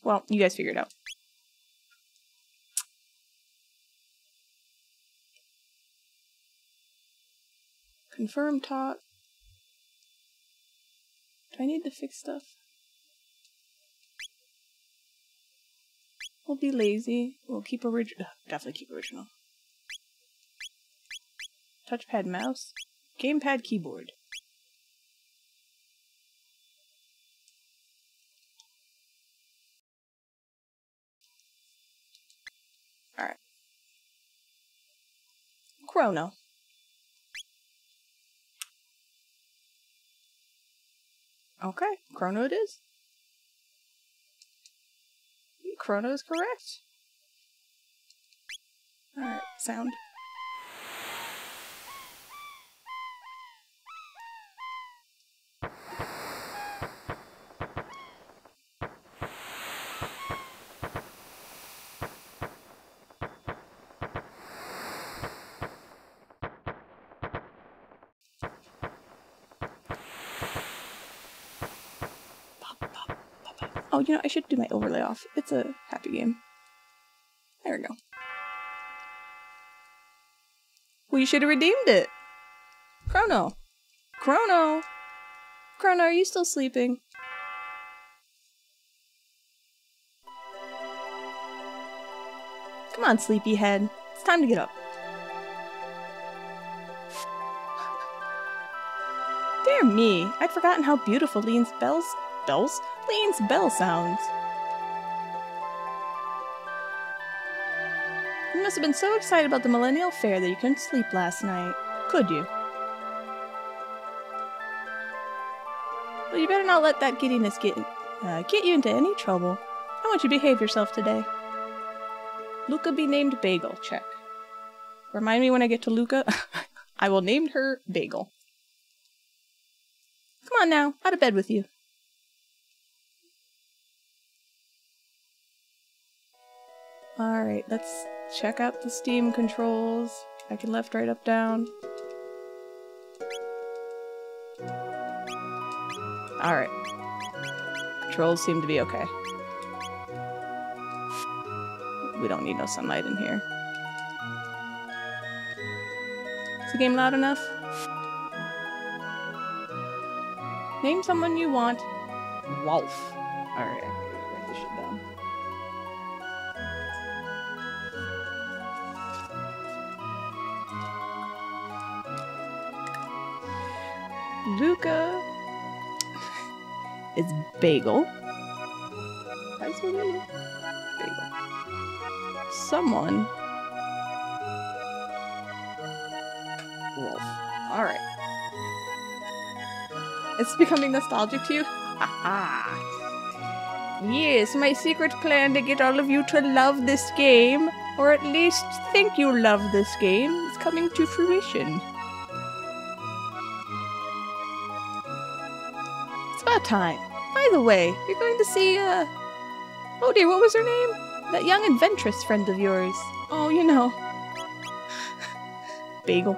Well, you guys figure it out. Confirm talk. Do I need to fix stuff? We'll be lazy. We'll keep original. Definitely keep original. Touchpad mouse. Gamepad keyboard. Alright. Chrono. Okay, Chrono it is. Chrono is correct. Alright, sound. Oh, you know, I should do my overlay off. It's a happy game. There we go. Well, you should have redeemed it. Chrono. Chrono. Chrono, are you still sleeping? Come on, sleepyhead. It's time to get up. Dear me, I'd forgotten how beautiful Lean's Lean's bell sounds. You must have been so excited about the Millennial Fair that you couldn't sleep last night. Could you? Well, you better not let that giddiness get you into any trouble. I want you to behave yourself today. Luca be named Bagel. Check. Remind me when I get to Luca. I will name her Bagel. Come on now, out of bed with you. Alright, let's check out the Steam controls. I can left, right, up, down. Alright. Controls seem to be okay. We don't need no sunlight in here. Is the game loud enough? Name someone you want. Wolf. Alright, I'm gonna write this shit down. Luca is Bagel. That's what it is. Bagel. Someone. Wolf. Alright. It's becoming nostalgic to you? Haha. Yes, my secret plan to get all of you to love this game, or at least think you love this game, is coming to fruition. It's about time. By the way, you're going to see, oh dear, what was her name? That young adventurous friend of yours. Oh, you know. Bagel.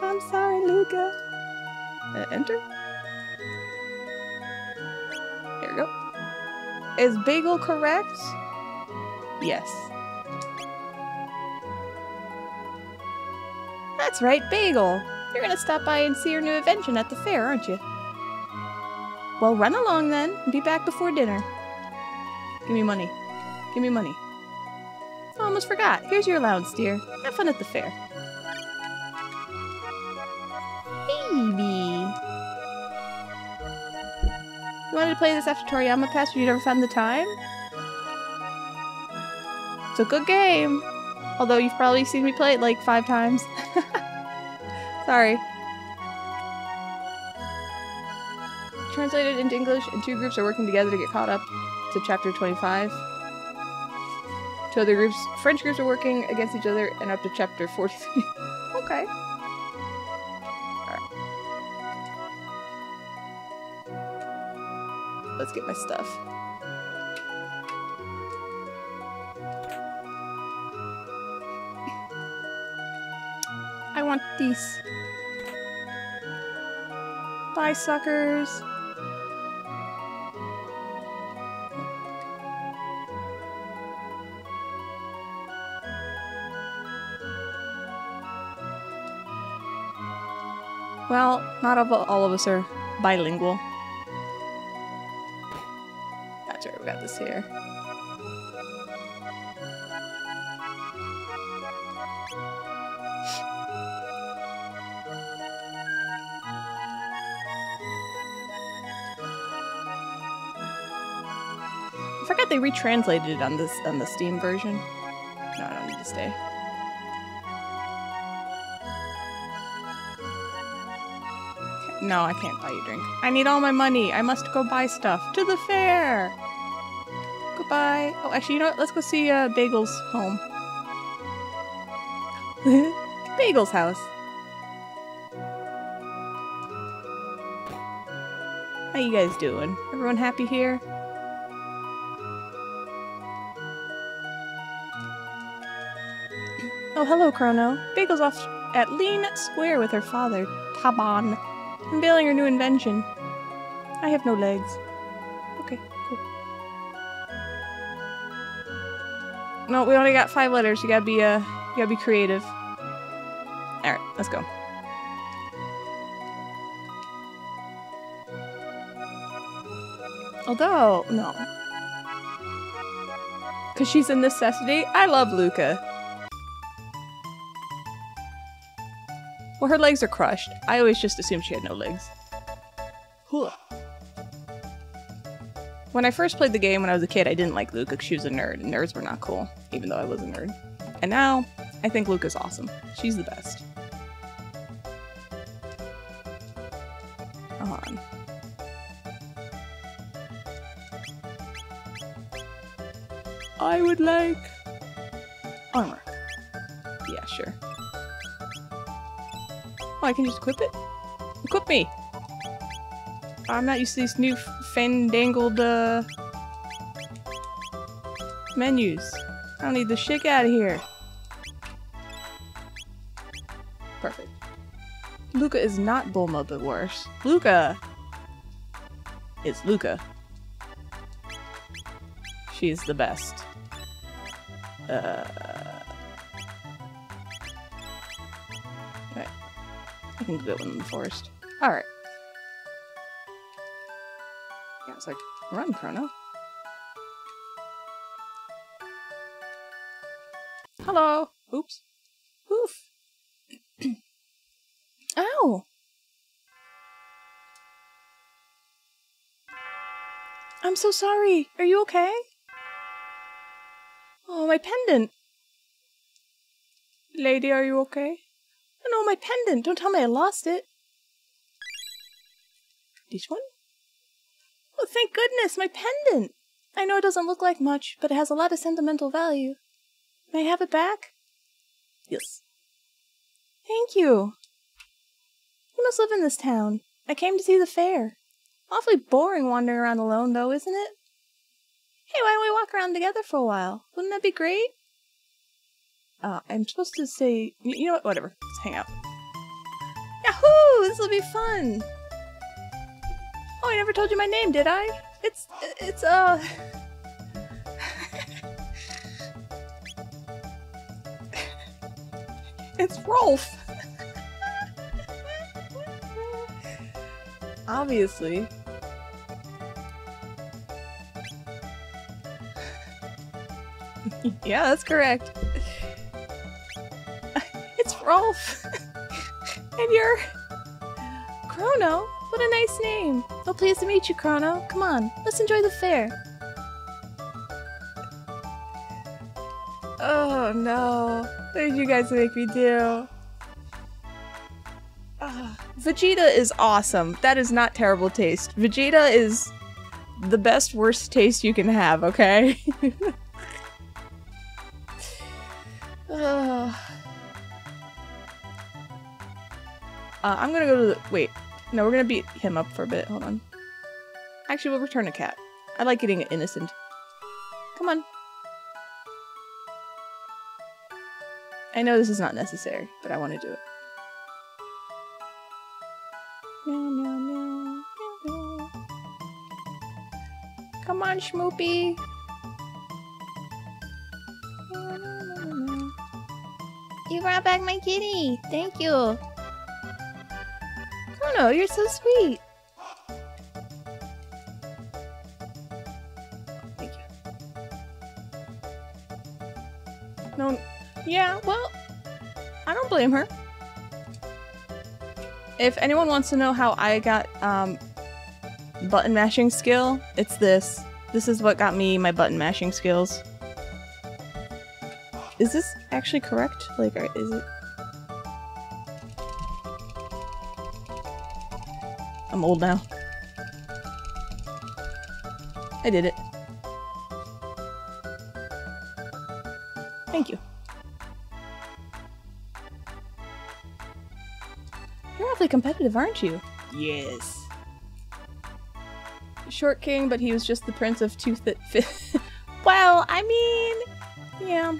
I'm sorry, Luca. Enter? There we go. Is Bagel correct? Yes. That's right, Bagel. You're gonna stop by and see your new invention at the fair, aren't you? Well, run along then, and be back before dinner. Give me money. Give me money. I almost forgot. Here's your allowance, dear. Have fun at the fair. Baby. You wanted to play this after Toriyama passed, but you never found the time? It's a good game. Although you've probably seen me play it like 5 times. Sorry. Translated into English, and 2 groups are working together to get caught up to chapter 25. 2 other groups, French groups, are working against each other and up to chapter 43. Okay. Alright. Let's get my stuff. I want these. Bye, suckers. Well, not all of us are bilingual. That's right, we got this here. I forgot they retranslated it on the Steam version. No, I don't need to stay. No, I can't buy you a drink. I need all my money. I must go buy stuff. To the fair! Goodbye. Oh, actually, you know what? Let's go see Bagel's home. Bagel's house. How you guys doing? Everyone happy here? Oh, hello, Chrono. Bagel's off at Lean Square with her father, Taban, unveiling her new invention. I have no legs. Okay, cool. No, we only got 5 letters. You gotta be creative. Alright, let's go. Although, no. Because she's a necessity. I love Luca. Well, her legs are crushed. I always just assumed she had no legs. When I first played the game when I was a kid, I didn't like Luca because she was a nerd, and nerds were not cool, even though I was a nerd. And now, I think Luca's awesome. She's the best. Come on. I would like armor. Yeah, sure. Oh, I can just equip it? Equip me! I'm not used to these new fandangled, menus. I don't need this shit out of here. Perfect. Luca is not Bulma, but worse. Luca is Luca. She is the best. Right. I can get one in the forest. Alright. Yeah, it's like, run, Chrono. Hello! Oops. Oof. Ow! I'm so sorry. Are you okay? Oh, my pendant. Lady, are you okay? Oh no, my pendant. Don't tell me I lost it. This one? Oh, thank goodness, my pendant. I know it doesn't look like much, but it has a lot of sentimental value. May I have it back? Yes. Thank you. You must live in this town. I came to see the fair. Awfully boring wandering around alone, though, isn't it? Hey, why don't we walk around together for a while? Wouldn't that be great? I'm supposed to say... You know what? Whatever. Let's hang out. Yahoo! This will be fun! Oh, I never told you my name, did I? It's It's Rolf! Obviously. Yeah, that's correct. It's Rolf! And you're... Chrono? What a nice name! Oh, pleased to meet you, Chrono. Come on, let's enjoy the fair. Oh no. What did you guys make me do? Vegeta is awesome. That is not terrible taste. Vegeta is the best worst taste you can have, okay? I'm gonna go to the- wait. No, we're gonna beat him up for a bit. Hold on. Actually, we'll return a cat. I like getting innocent. Come on. I know this is not necessary, but I want to do it. Meow, meow, meow, meow, meow. Come on, Schmoopy. You brought back my kitty. Thank you. Chrono, you're so sweet. Thank you. No, yeah, well, I don't blame her. If anyone wants to know how I got button mashing skill, it's this. This is what got me my button mashing skills. Is this actually correct? Like, is it? I'm old now. I did it. Thank you. You're awfully competitive, aren't you? Yes. Short king, but he was just the prince of two Well, I mean, yeah.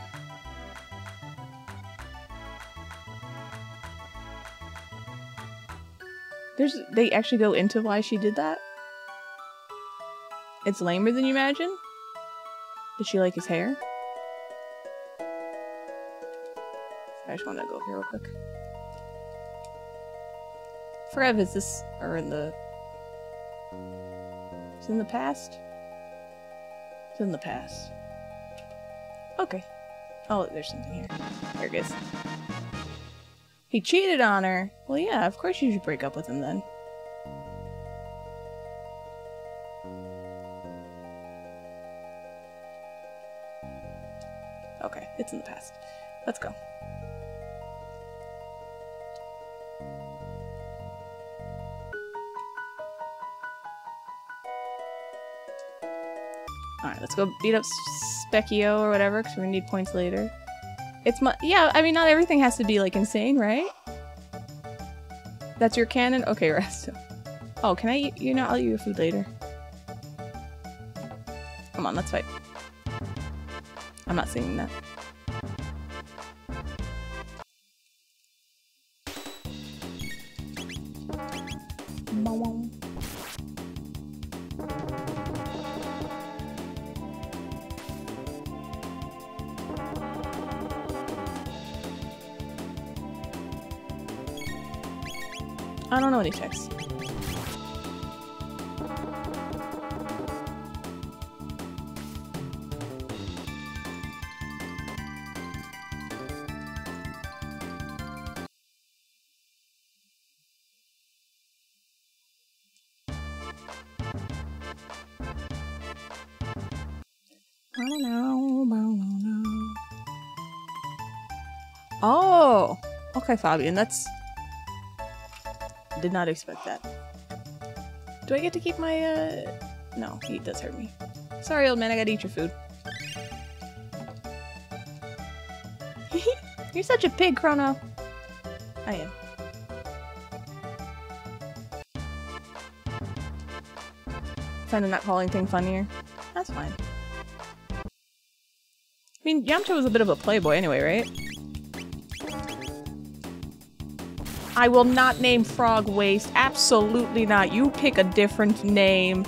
They actually go into why she did that? It's lamer than you imagine? Did she like his hair? I just want to go here real quick. Forever is this, or in the... It's in the past? It's in the past. Okay. Oh, there's something here. There it is. He cheated on her! Well, yeah, of course you should break up with him then. Okay, it's in the past. Let's go. Alright, let's go beat up Specchio or whatever, because we're gonna need points later. It's yeah, I mean, not everything has to be, like, insane, right? That's your canon? Okay, rest. Oh, can I eat? You know, I'll eat your food later. Come on, let's fight. I'm not singing that. I don't know any texts. I don't know. Oh! Okay, Fabian, that's... Did not expect that. Do I get to keep my, No, he does hurt me. Sorry, old man, I gotta eat your food. You're such a pig, Chrono. I am. Find the not calling thing funnier. That's fine. I mean, Yamcha was a bit of a playboy anyway, right? I will not name Frog Waste. Absolutely not. You pick a different name.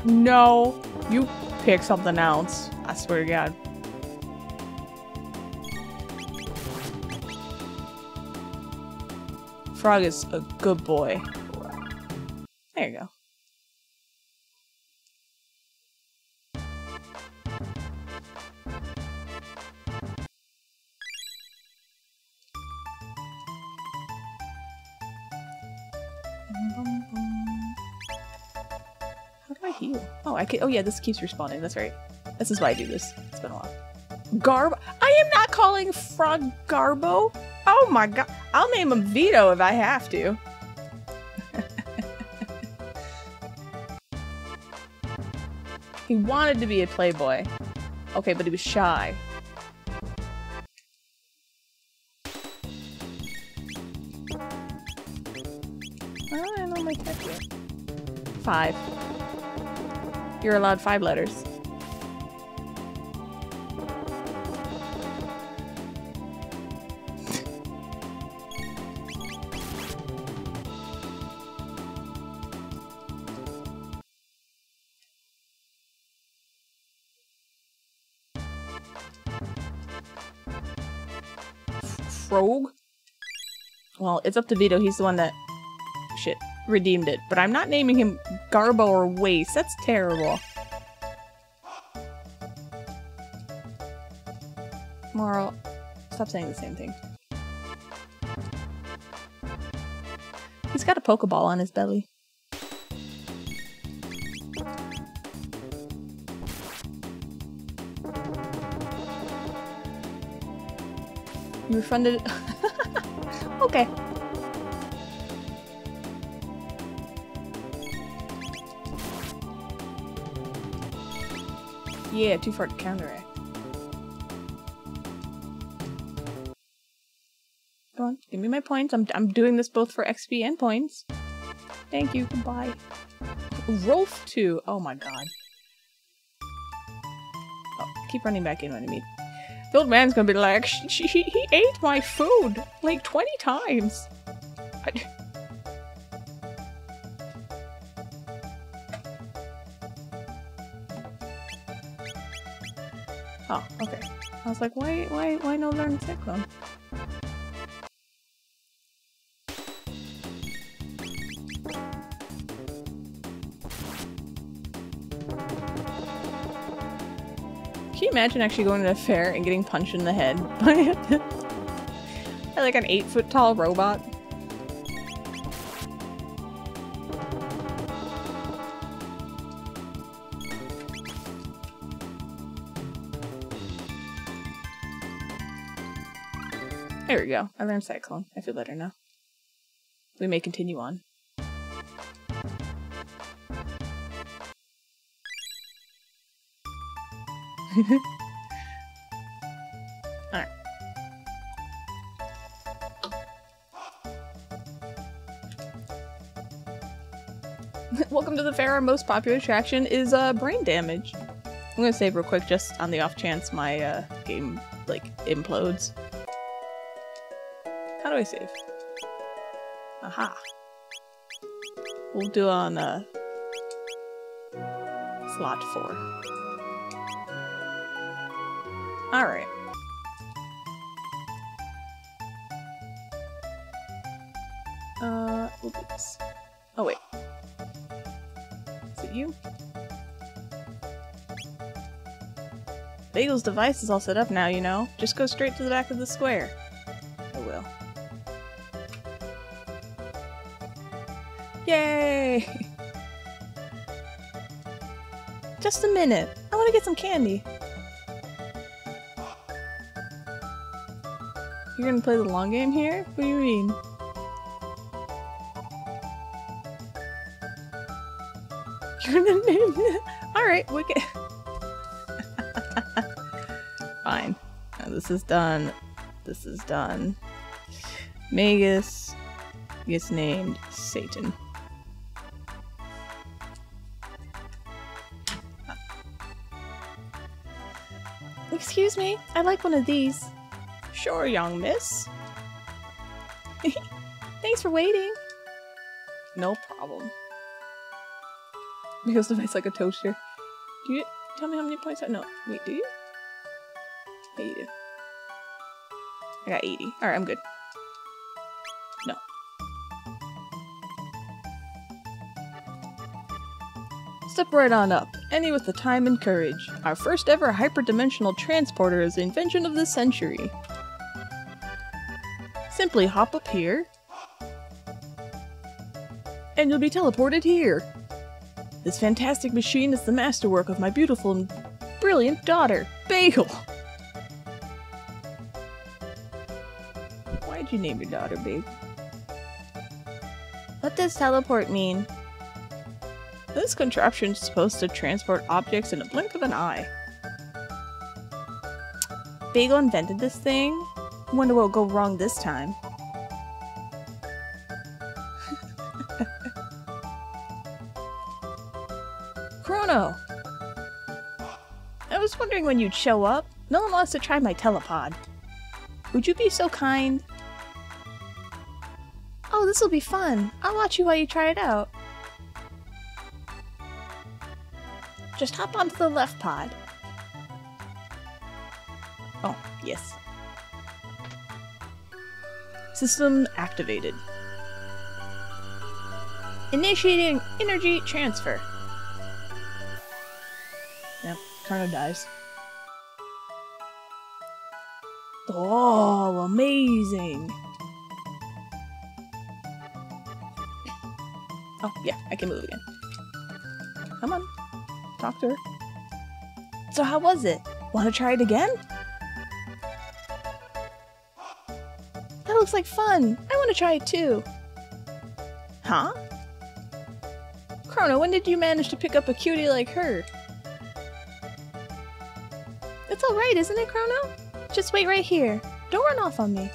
No. You pick something else. I swear to God. Frog is a good boy. There you go. How do I heal? Oh, I can. Oh yeah, this keeps respawning. That's right. This is why I do this. It's been a while. Garbo. I am not calling Frog Garbo. Oh my god. I'll name him Vito if I have to. He wanted to be a playboy. Okay, but he was shy. Oh, I know my tech yet. 5. You're allowed 5 letters. rogue. Well, it's up to Vito. He's the one that... Shit. Redeemed it. But I'm not naming him Garbo or Waste. That's terrible. Moral. Stop saying the same thing. He's got a Pokeball on his belly. You refunded it? Okay. Yeah, too far to counteract. Go on, give me my points. I'm doing this both for XP and points. Thank you, goodbye. Rolf 2. Oh my god. Oh, keep running back in when I meet. The old man's gonna be like, he ate my food like 20 times. Oh, okay. I was like, why no learn Cyclone? Can you imagine actually going to a fair and getting punched in the head by like an 8-foot tall robot? There we go. I learned Cyclone. I feel better now. We may continue on. Alright. Welcome to the fair. Our most popular attraction is brain damage. I'm gonna save real quick just on the off chance my game like implodes. How do I save? Aha. We'll do on slot 4. Alright. We'll do this. Oh wait. Is it you? Bagel's device is all set up now, you know. Just go straight to the back of the square. I will. Yay! Just a minute. I want to get some candy. You're gonna play the long game here? What do you mean? You're gonna name it? Alright, wicked. Fine. Now this is done. This is done. Magus gets named Satan. Excuse me, I'd like one of these. Sure, young miss. Thanks for waiting. No problem. Because device like a toaster. Do you tell me how many points I No, wait, do you? Yeah, you do. I got 80. Alright, I'm good. No. Step right on up. Any with the time and courage. Our first ever hyperdimensional transporter is the invention of the century. Simply hop up here, and you'll be teleported here. This fantastic machine is the masterwork of my beautiful and brilliant daughter, Bagel. Why'd you name your daughter Bagel? What does teleport mean? This contraption is supposed to transport objects in a blink of an eye. Bagel invented this thing? Wonder what'll go wrong this time. Chrono! I was wondering when you'd show up. No one wants to try my telepod. Would you be so kind? Oh, this'll be fun. I'll watch you while you try it out. Just hop onto the left pod. Oh, yes. System activated. Initiating energy transfer. Yep, Chrono dies. Oh, amazing! Oh, yeah, I can move again. Come on. Talk to her. So how was it? Want to try it again? That looks like fun! I want to try it too! Huh? Chrono, when did you manage to pick up a cutie like her? It's alright, isn't it, Chrono? Just wait right here. Don't run off on me.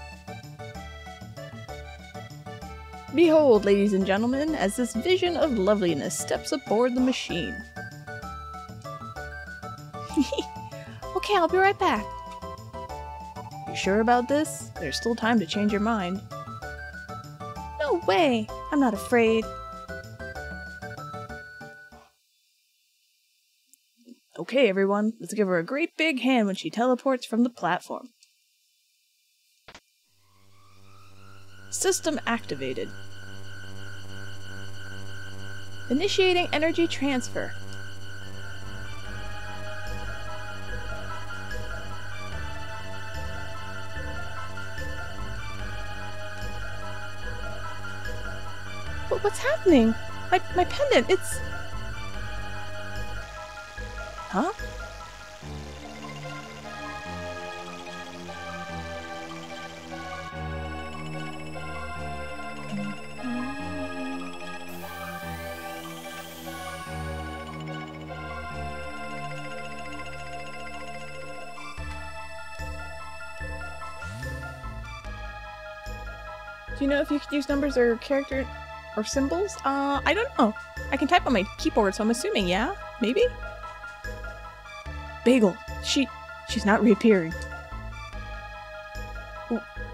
Behold, ladies and gentlemen, as this vision of loveliness steps aboard the machine. Okay, I'll be right back. You sure about this? There's still time to change your mind. No way! I'm not afraid. Okay, everyone, let's give her a great big hand when she teleports from the platform. System activated. Initiating energy transfer. What's happening? My pendant, it's... Huh? Do you know if you could use numbers or character or symbols? I don't know. I can type on my keyboard, so I'm assuming, yeah? Maybe? Bagel! She's not reappearing.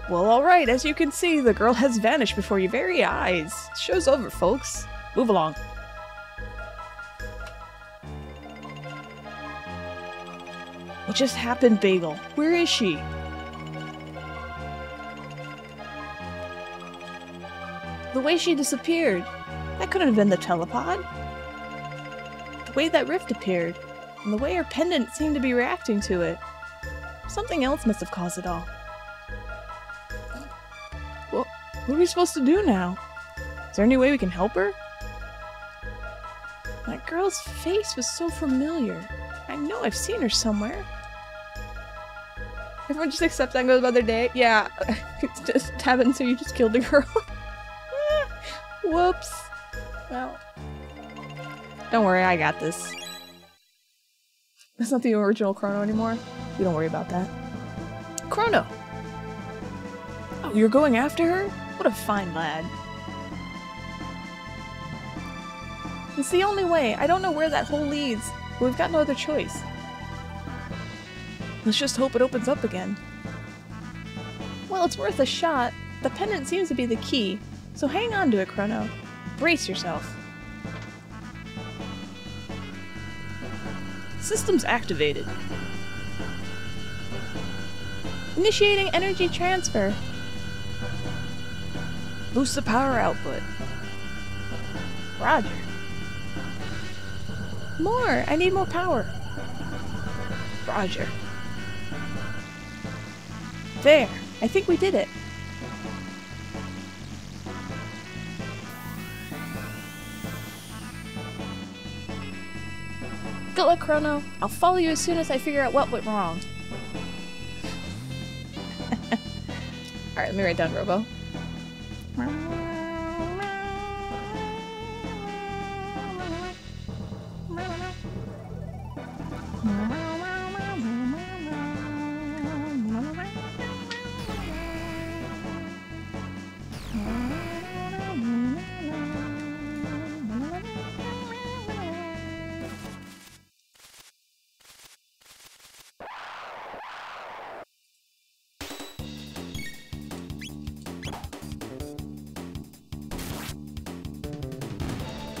Well, alright, as you can see, the girl has vanished before your very eyes. Show's over, folks. Move along. What just happened, Bagel? Where is she? The way she disappeared. That couldn't have been the telepod. The way that rift appeared, and the way her pendant seemed to be reacting to it. Something else must have caused it all. Well, what are we supposed to do now? Is there any way we can help her? That girl's face was so familiar. I know I've seen her somewhere. Everyone just accepts that and goes about their day. Yeah, it's just happened, so you just killed the girl. Whoops. Well, don't worry, I got this. That's not the original Chrono anymore. We don't worry about that. Chrono! Oh, you're going after her? What a fine lad. It's the only way. I don't know where that hole leads, but we've got no other choice. Let's just hope it opens up again. Well, it's worth a shot. The pendant seems to be the key, so hang on to it, Chrono. Brace yourself. Systems activated. Initiating energy transfer. Boost the power output. Roger. More! I need more power. Roger. There! I think we did it. Good luck, Chrono. I'll follow you as soon as I figure out what went wrong. Alright, let me write down Robo.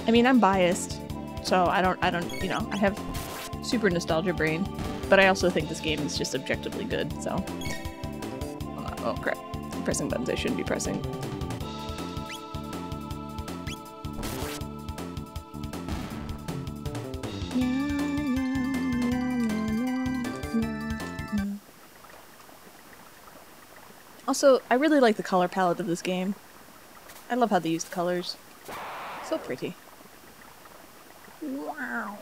I mean, I'm biased, so I don't, you know, I have super nostalgia brain, but I also think this game is just objectively good, so. Oh crap. pressing buttons I shouldn't be pressing. Also, I really like the color palette of this game. I love how they use the colors. So pretty. Wow.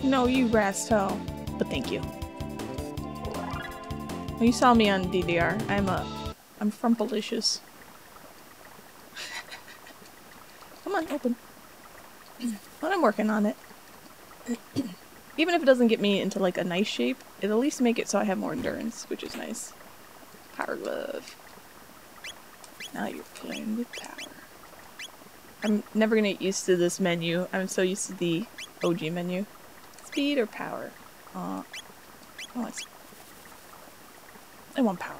No, you rasto. But thank you. You saw me on DDR. I'm frumpalicious. Come on, open. But I'm working on it. Even if it doesn't get me into like a nice shape, it'll at least make it so I have more endurance, which is nice. Power glove. Now you're playing with power. I'm never gonna get used to this menu. I'm so used to the OG menu. Speed or power? Oh, I want power.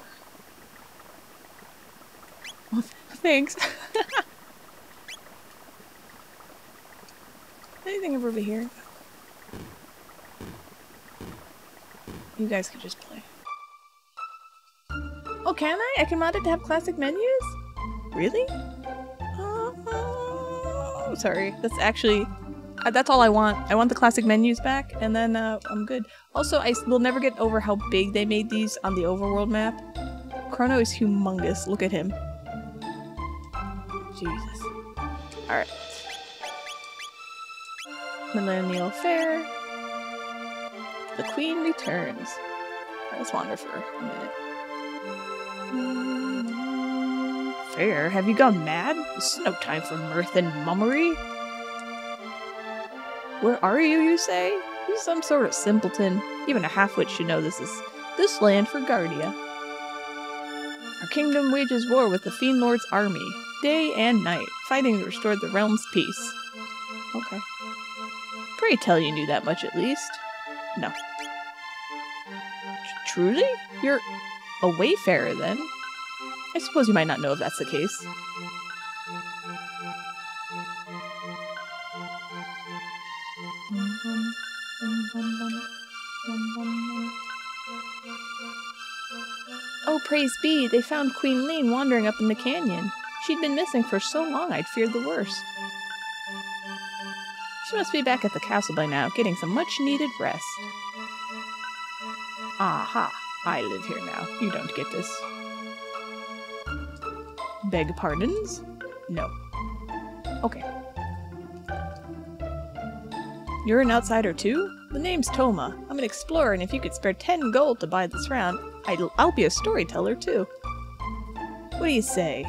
Oh, thanks. Anything over here? You guys could just play. Oh, can I? I can mod it to have classic menus? Really? Oh, sorry. That's actually... that's all I want. I want the classic menus back, and then I'm good. Also, I will never get over how big they made these on the overworld map. Chrono is humongous. Look at him. Jesus. Alright. Millennial Fair. The Queen returns. Alright, let's wander for a minute. Fair? Have you gone mad? This is no time for mirth and mummery. Where are you, you say? You're some sort of simpleton. Even a half-wit should know this is this land for Guardia. Our kingdom wages war with the Fiend Lord's army, day and night, fighting to restore the realm's peace. Okay. Pray tell you knew that much at least. No. Truly? You're a wayfarer then? I suppose you might not know if that's the case. Oh, praise be, they found Queen Lean wandering up in the canyon. She'd been missing for so long I'd feared the worst. She must be back at the castle by now, getting some much-needed rest. Aha, I live here now. You don't get this. Beg pardons? No. Okay. You're an outsider too? The name's Toma. I'm an explorer, and if you could spare 10 gold to buy this round, I'll be a storyteller too. What do you say?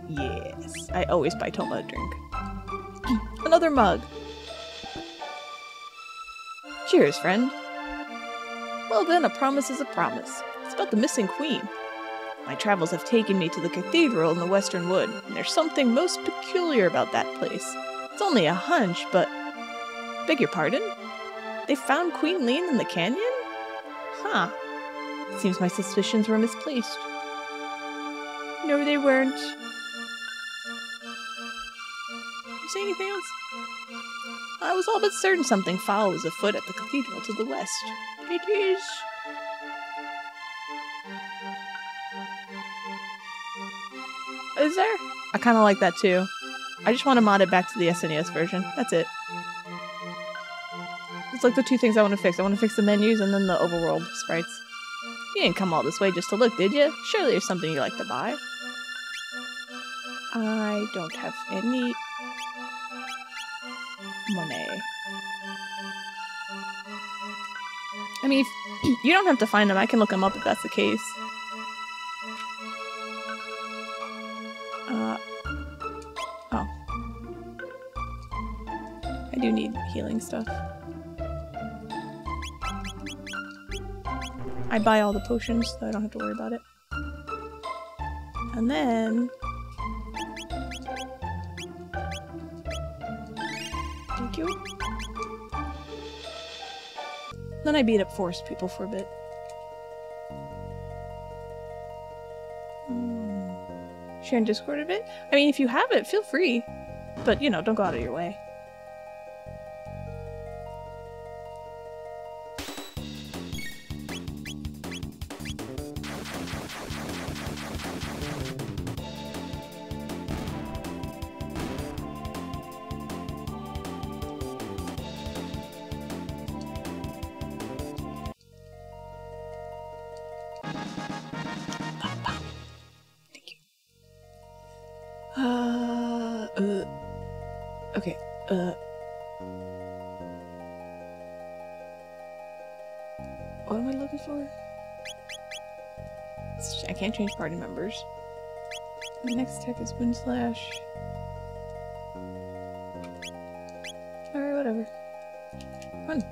Yes, I always buy Toma a drink. Another mug. Cheers, friend. Well then, a promise is a promise. It's about the missing queen. My travels have taken me to the cathedral in the Western Wood, and there's something most peculiar about that place. It's only a hunch, but... Beg your pardon? They found Queen Lean in the canyon? Huh. It seems my suspicions were misplaced. No, they weren't. You say anything else? I was all but certain something foul was afoot at the cathedral to the west. It is... Is there? I kind of like that too. I just want to mod it back to the SNES version. That's it. It's like the two things I want to fix. I want to fix the menus and then the overworld sprites. You didn't come all this way just to look, did you? Surely there's something you like to buy. I don't have any money. I mean, if you don't have to find them. I can look them up if that's the case. Oh. I do need healing stuff. I buy all the potions, so I don't have to worry about it. And then... Thank you. Then I beat up forest people for a bit. Share in Discord a bit? I mean, if you have it, feel free. But, you know, don't go out of your way. Okay, what am I looking for? I can't change party members. My next tech is Wind Slash. Alright, whatever. Fun.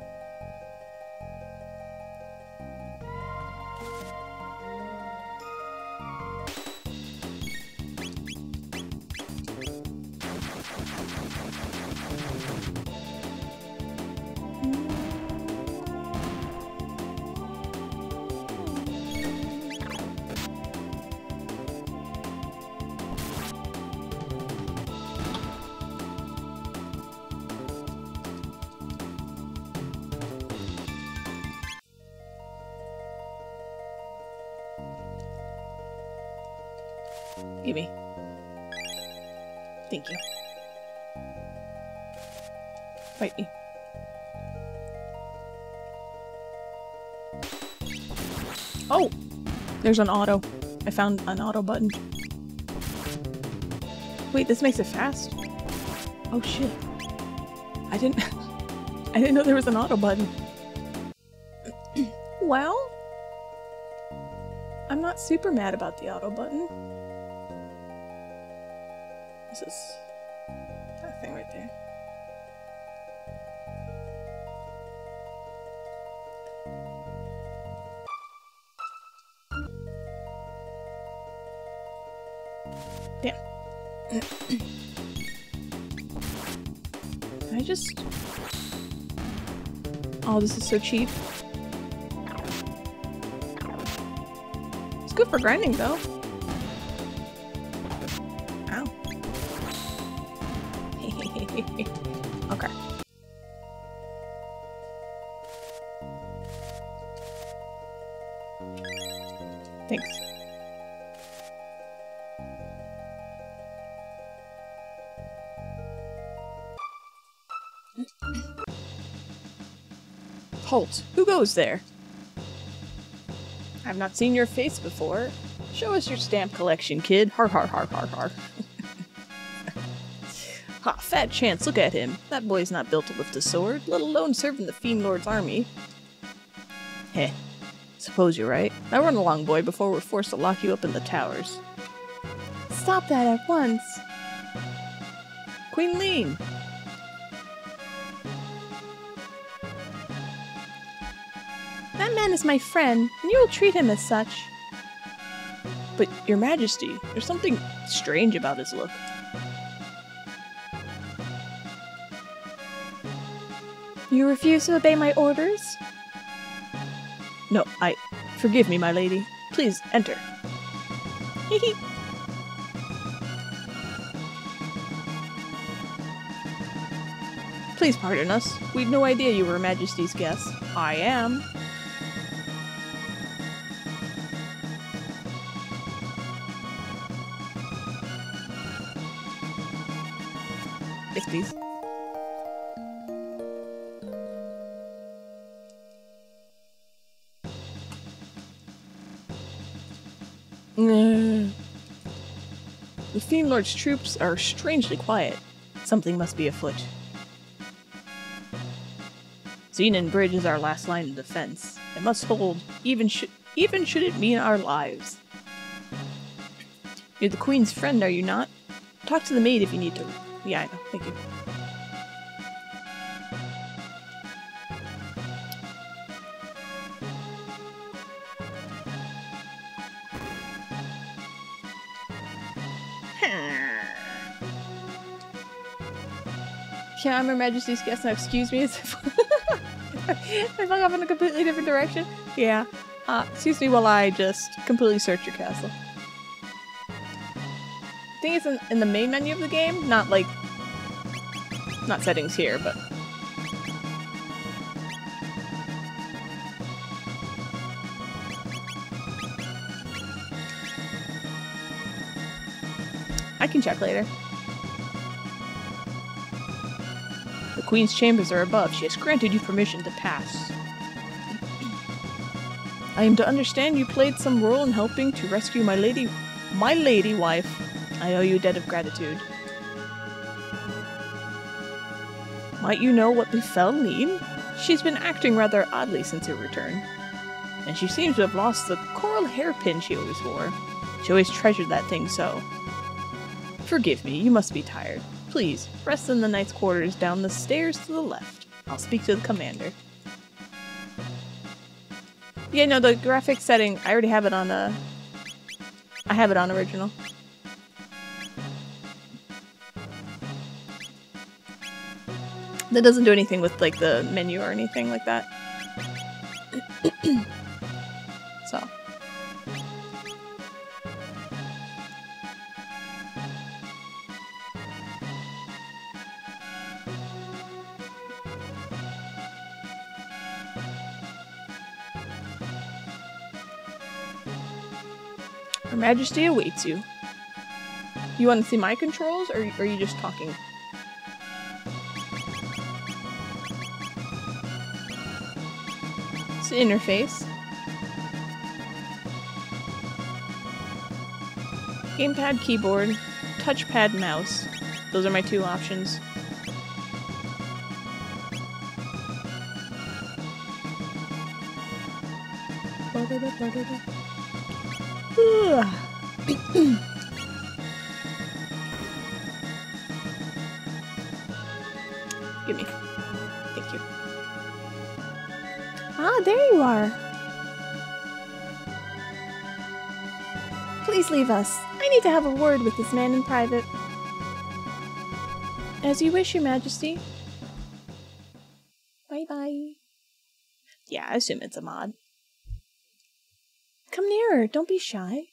Gimme. Thank you. Fight me. Oh! There's an auto. I found an auto button. Wait, this makes it fast? Oh shit. I didn't know there was an auto button. Well, I'm not super mad about the auto button. This is that thing right there. Damn. Can I just... Oh, this is so cheap. It's good for grinding though. Okay. Thanks. Halt! Who goes there? I've not seen your face before. Show us your stamp collection, kid. Har har har har har. Ha, fat chance, look at him. That boy's not built to lift a sword, let alone serve in the Fiend Lord's army. Heh. Suppose you're right. Now run along, boy, before we're forced to lock you up in the towers. Stop that at once! Queen Lean! That man is my friend, and you will treat him as such. But, Your Majesty, there's something strange about his look. You refuse to obey my orders? No, forgive me, my lady. Please, enter. Hee Please pardon us. We'd no idea you were Her Majesty's guest. I am. Yes, please. The Fiend Lord's troops are strangely quiet. Something must be afoot. Xenon Bridge is our last line of defense. It must hold, even should it mean our lives. You're the Queen's friend, are you not? Talk to the maid if you need to. Yeah, I know. Thank you. Yeah, I'm Her Majesty's guest now. Excuse me. I hung off in a completely different direction. Yeah. Excuse me while I just completely search your castle. I think it's in the main menu of the game, not like... Not settings here, but... I can check later. The Queen's chambers are above. She has granted you permission to pass. I am to understand you played some role in helping to rescue my lady wife. I owe you a debt of gratitude. Might you know what befell Lean? She's been acting rather oddly since her return. And she seems to have lost the coral hairpin she always wore. She always treasured that thing so. Forgive me, you must be tired. Please, rest in the knight's quarters down the stairs to the left. I'll speak to the commander. Yeah, no, the graphics setting, I already have it on, I have it on original. That doesn't do anything with, like, the menu or anything like that. So. Her Majesty awaits you. You want to see my controls, or are you just talking? It's the interface. Gamepad, keyboard, touchpad, mouse. Those are my two options. Give me. Thank you. Ah, there you are. Please leave us. I need to have a word with this man in private. As you wish, Your Majesty. Bye-bye. Yeah, I assume it's a mod. Come nearer, don't be shy.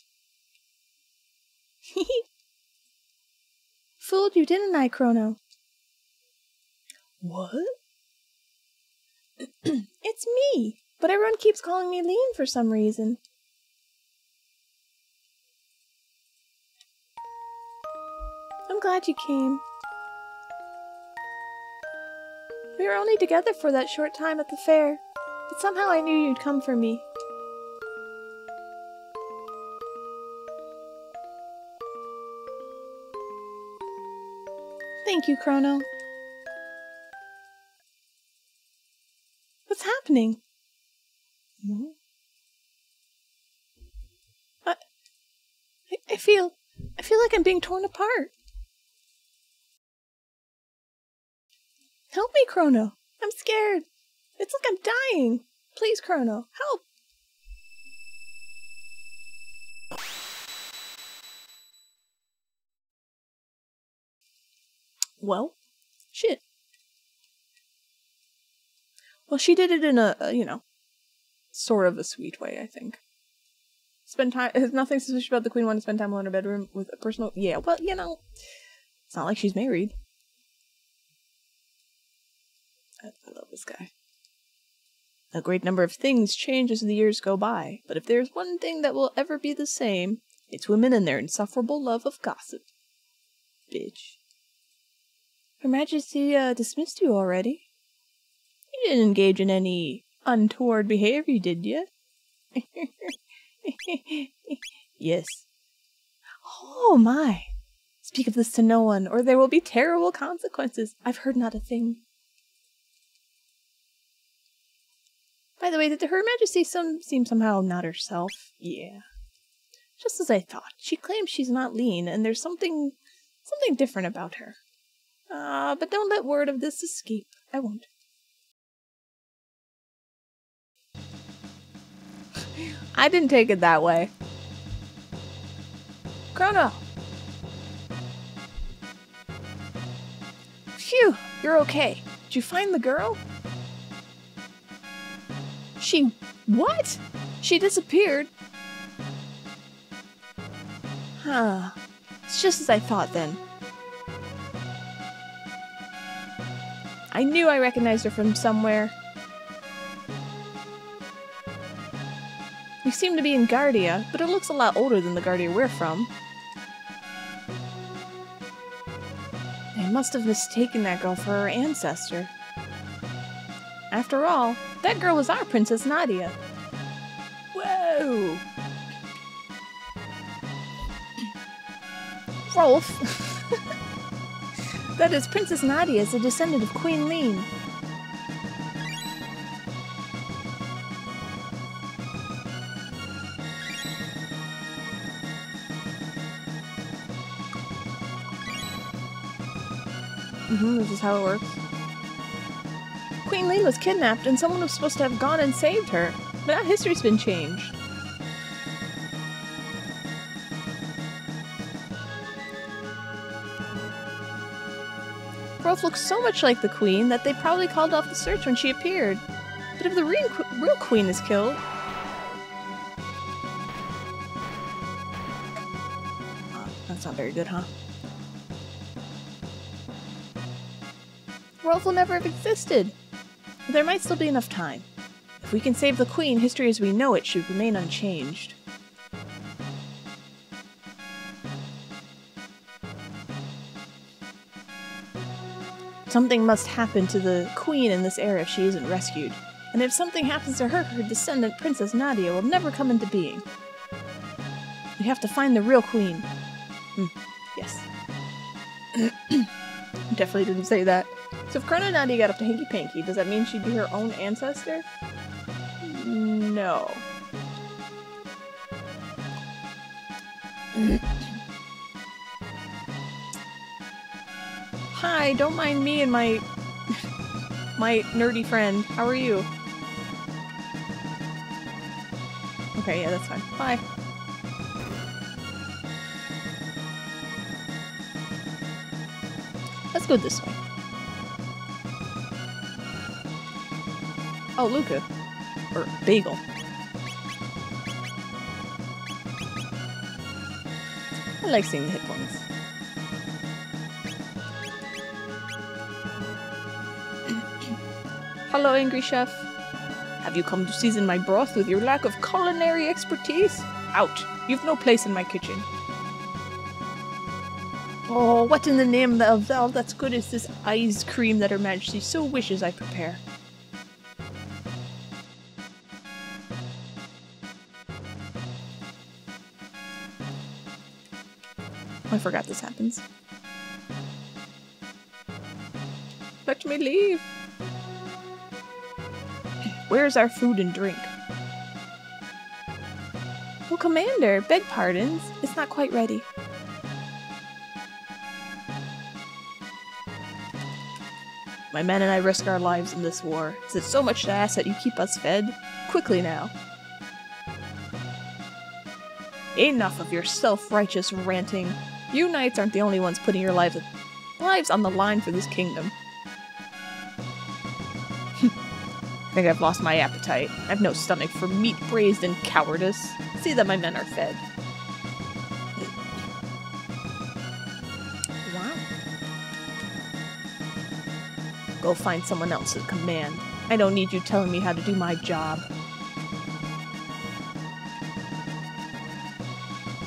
Fooled you, didn't I, Chrono? What? It's me, but everyone keeps calling me Lean for some reason. I'm glad you came. We were only together for that short time at the fair, but somehow I knew you'd come for me. Thank you, Chrono. What's happening? I feel like I'm being torn apart. Help me, Chrono. I'm scared. It's like I'm dying. Please, Chrono, help. Well, shit. Well, she did it in a you know, sort of a sweet way, I think. Spend time. There's nothing suspicious about the queen wanting to spend time alone in her bedroom with a personal. Yeah, well, you know, it's not like she's married. I love this guy. A great number of things change as the years go by, but if there's one thing that will ever be the same, it's women and their insufferable love of gossip. Bitch. Her Majesty dismissed you already. You didn't engage in any untoward behavior, did you? Yes. Oh my. Speak of this to no one, or there will be terrible consequences. I've heard not a thing. By the way, did Her Majesty seem somehow not herself? Yeah. Just as I thought. She claims she's not Lean, and there's something different about her. But don't let word of this escape. I won't. I didn't take it that way. Chrono! Phew! You're okay. Did you find the girl? She... what? She disappeared? Huh. It's just as I thought then. I knew I recognized her from somewhere. We seem to be in Guardia, but it looks a lot older than the Guardia we're from. They must have mistaken that girl for her ancestor. After all, that girl was our Princess Nadia. Whoa! Rolf! That is, Princess Nadia is a descendant of Queen Leene. This is how it works. Queen Leene was kidnapped and someone was supposed to have gone and saved her, but now history's been changed. Rolf looks so much like the Queen that they probably called off the search when she appeared. But if the real Queen is killed... Oh, that's not very good, huh? Rolf will never have existed. But there might still be enough time. If we can save the Queen, history as we know it should remain unchanged. Something must happen to the Queen in this era if she isn't rescued. And if something happens to her, her descendant, Princess Nadia, will never come into being. We have to find the real Queen. Yes. Definitely didn't say that. So if Chrono Nadia got up to Hanky Panky, does that mean she'd be her own ancestor? No. Hi, don't mind me and my nerdy friend. How are you? Okay, yeah, that's fine. Bye. Let's go this way. Oh, Luca. Or Bagel. I like seeing the hit points. Hello, Angry Chef. Have you come to season my broth with your lack of culinary expertise? Out! You've no place in my kitchen. Oh, what in the name of all that's good is this ice cream that Her Majesty so wishes I prepare? I forgot this happens. Let me leave. Where's our food and drink? Oh, Commander, beg pardons. It's not quite ready. My men and I risk our lives in this war. Is it so much to ask that you keep us fed? Quickly now. Enough of your self-righteous ranting. You knights aren't the only ones putting your lives on the line for this kingdom. I think I've lost my appetite. I've no stomach for meat braised in cowardice. See that my men are fed. Wow. Go find someone else to command. I don't need you telling me how to do my job.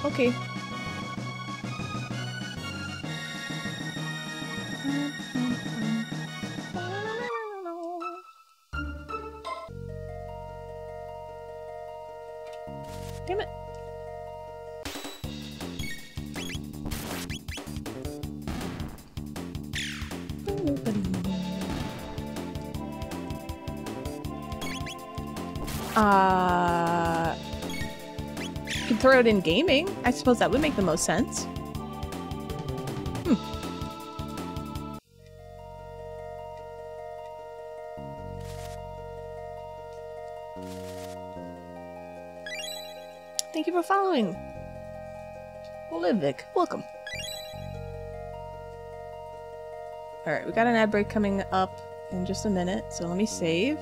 Okay. Damn it. You can throw it in gaming. I suppose that would make the most sense. Thank you for following. Olivik, welcome. Alright, we got an ad break coming up in just a minute, so let me save.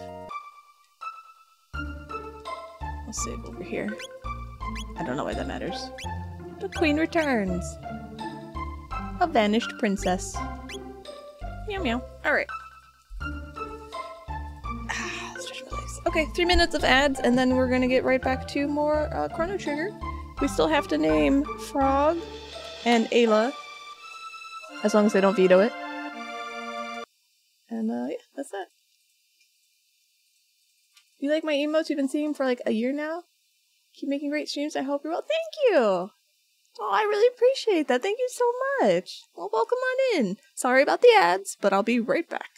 I'll save over here. I don't know why that matters. The Queen returns. a vanished princess. Meow meow. Alright. Stretch my legs. Okay, 3 minutes of ads, and then we're gonna get right back to more Chrono Trigger. We still have to name Frog and Ayla, as long as they don't veto it. And yeah, that's that. You like my emotes? You've been seeing them for like a year now? Keep making great streams. I hope you're well. Thank you! Oh, I really appreciate that. Thank you so much. Well, welcome on in. Sorry about the ads, but I'll be right back.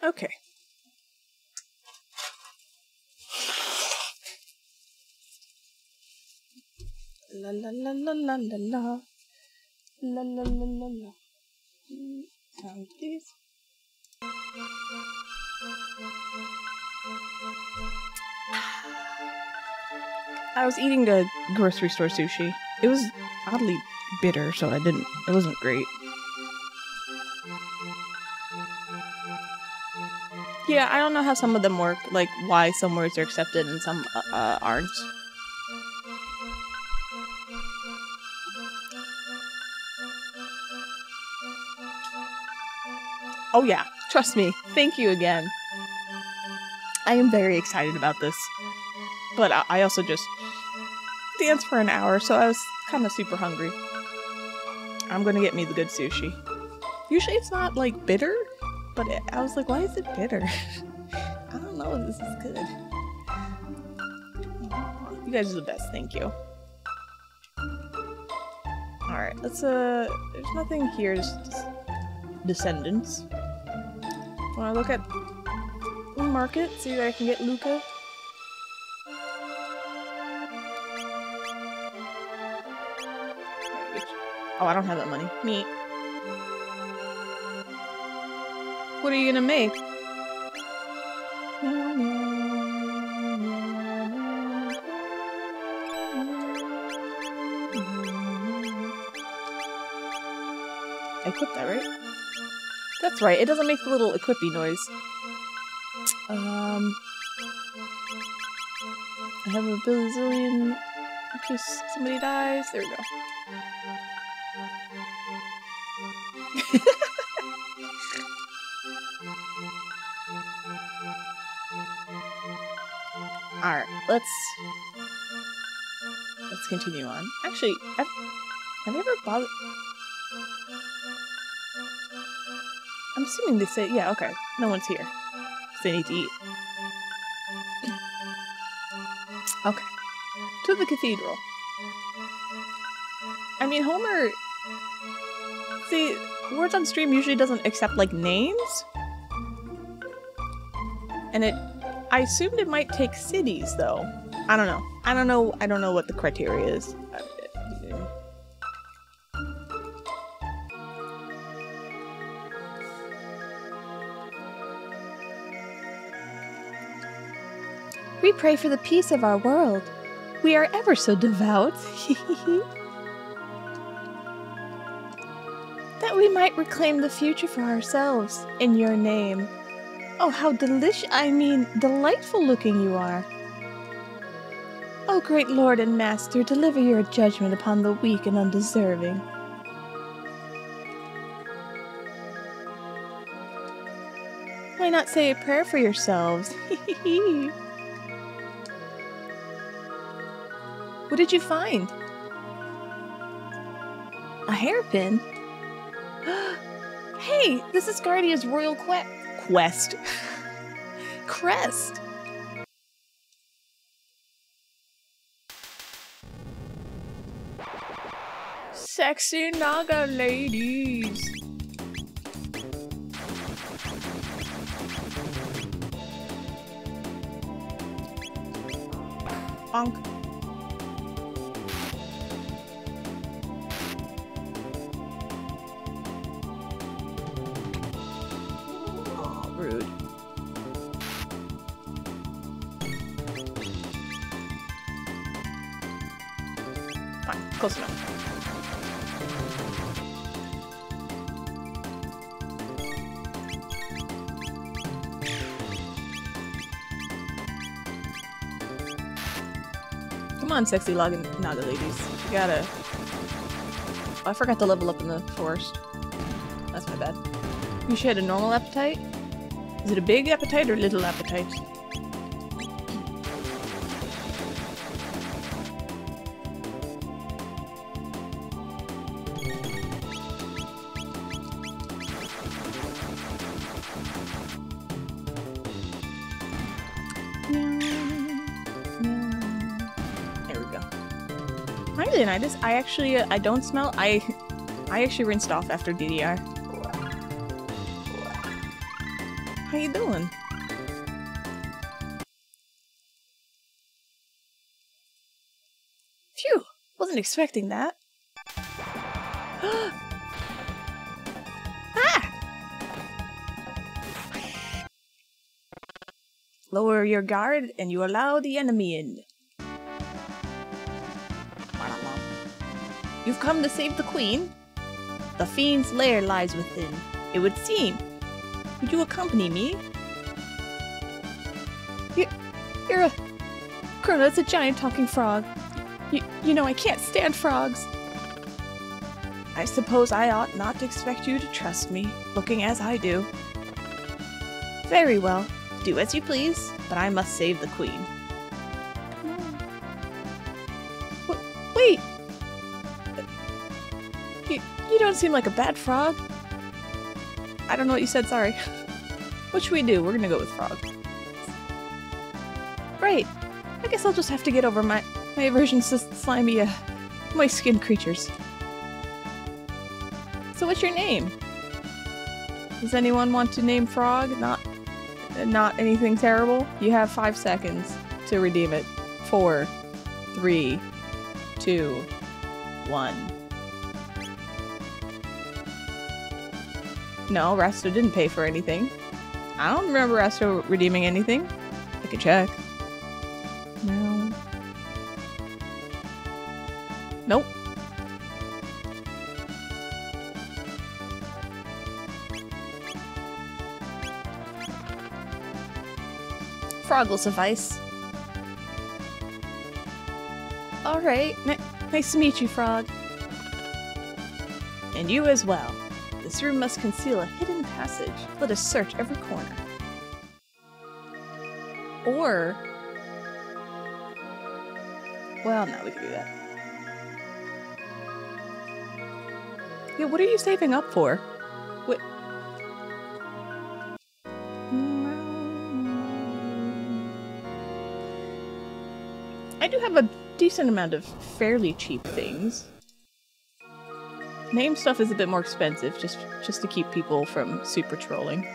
Okay. La la la la la la la. La la la la la. Sound please. I was eating a grocery store sushi. It was oddly bitter, so it wasn't great. Yeah, I don't know how some of them work, like why some words are accepted and some aren't. Oh yeah, trust me. Thank you again. I am very excited about this. But I also just danced for an hour, so I was kind of super hungry. I'm gonna get me the good sushi. Usually it's not, like, bitter, but I was like, why is it bitter? I don't know if this is good. You guys are the best, thank you. Alright, let's, there's nothing here, just descendants. Wanna look at the market, see if I can get Luca? Oh, I don't have that money. Neat. What are you gonna make? I equipped that, right? That's right, it doesn't make the little equippy noise. I have a bazillion in case somebody dies. There we go. Alright, let's continue on. Actually, have you ever bothered? I'm assuming they say, yeah, okay. No one's here. They need to eat. Okay. To the cathedral. I mean, Homer... See, Words on Stream usually doesn't accept, like, names. And I assumed it might take cities, though. I don't know. I don't know what the criteria is. We pray for the peace of our world. We are ever so devout. That we might reclaim the future for ourselves, in your name. Oh, how delightful looking you are. Oh, great Lord and Master, deliver your judgment upon the weak and undeserving. Why not say a prayer for yourselves? What did you find? A hairpin? Hey, this is Guardia's royal crest. Sexy Naga ladies. Bonk. Oh, rude. Fine, close enough. Come on, sexy Naga ladies. You gotta... Oh, I forgot to level up in the forest. That's my bad. You should have a normal appetite? Is it a big appetite or little appetite? I don't smell. I actually rinsed off after DDR. How you doing? Phew! Wasn't expecting that. Ah! Lower your guard and you allow the enemy in. You've come to save the queen? The fiend's lair lies within, it would seem. Would you accompany me? You're a... Chrono, that's a giant talking frog. You know I can't stand frogs. I suppose I ought not to expect you to trust me, looking as I do. Very well. Do as you please, but I must save the queen. Wait! You don't seem like a bad frog. I don't know what you said, sorry. What should we do? We're gonna go with frog. Right. I guess I'll just have to get over my aversion to slimy, moist-skinned creatures. So what's your name? Does anyone want to name frog? Not anything terrible? You have 5 seconds to redeem it. 4, 3, 2, 1. No, Rasto didn't pay for anything. I don't remember Rasto redeeming anything. I could check. No. Nope. Frog will suffice. Alright, nice to meet you, Frog. And you as well. This room must conceal a hidden passage. Let us search every corner. Or... well, no, we can do that. Yeah, what are you saving up for? What? I do have a decent amount of fairly cheap things. Name stuff is a bit more expensive, just to keep people from super trolling.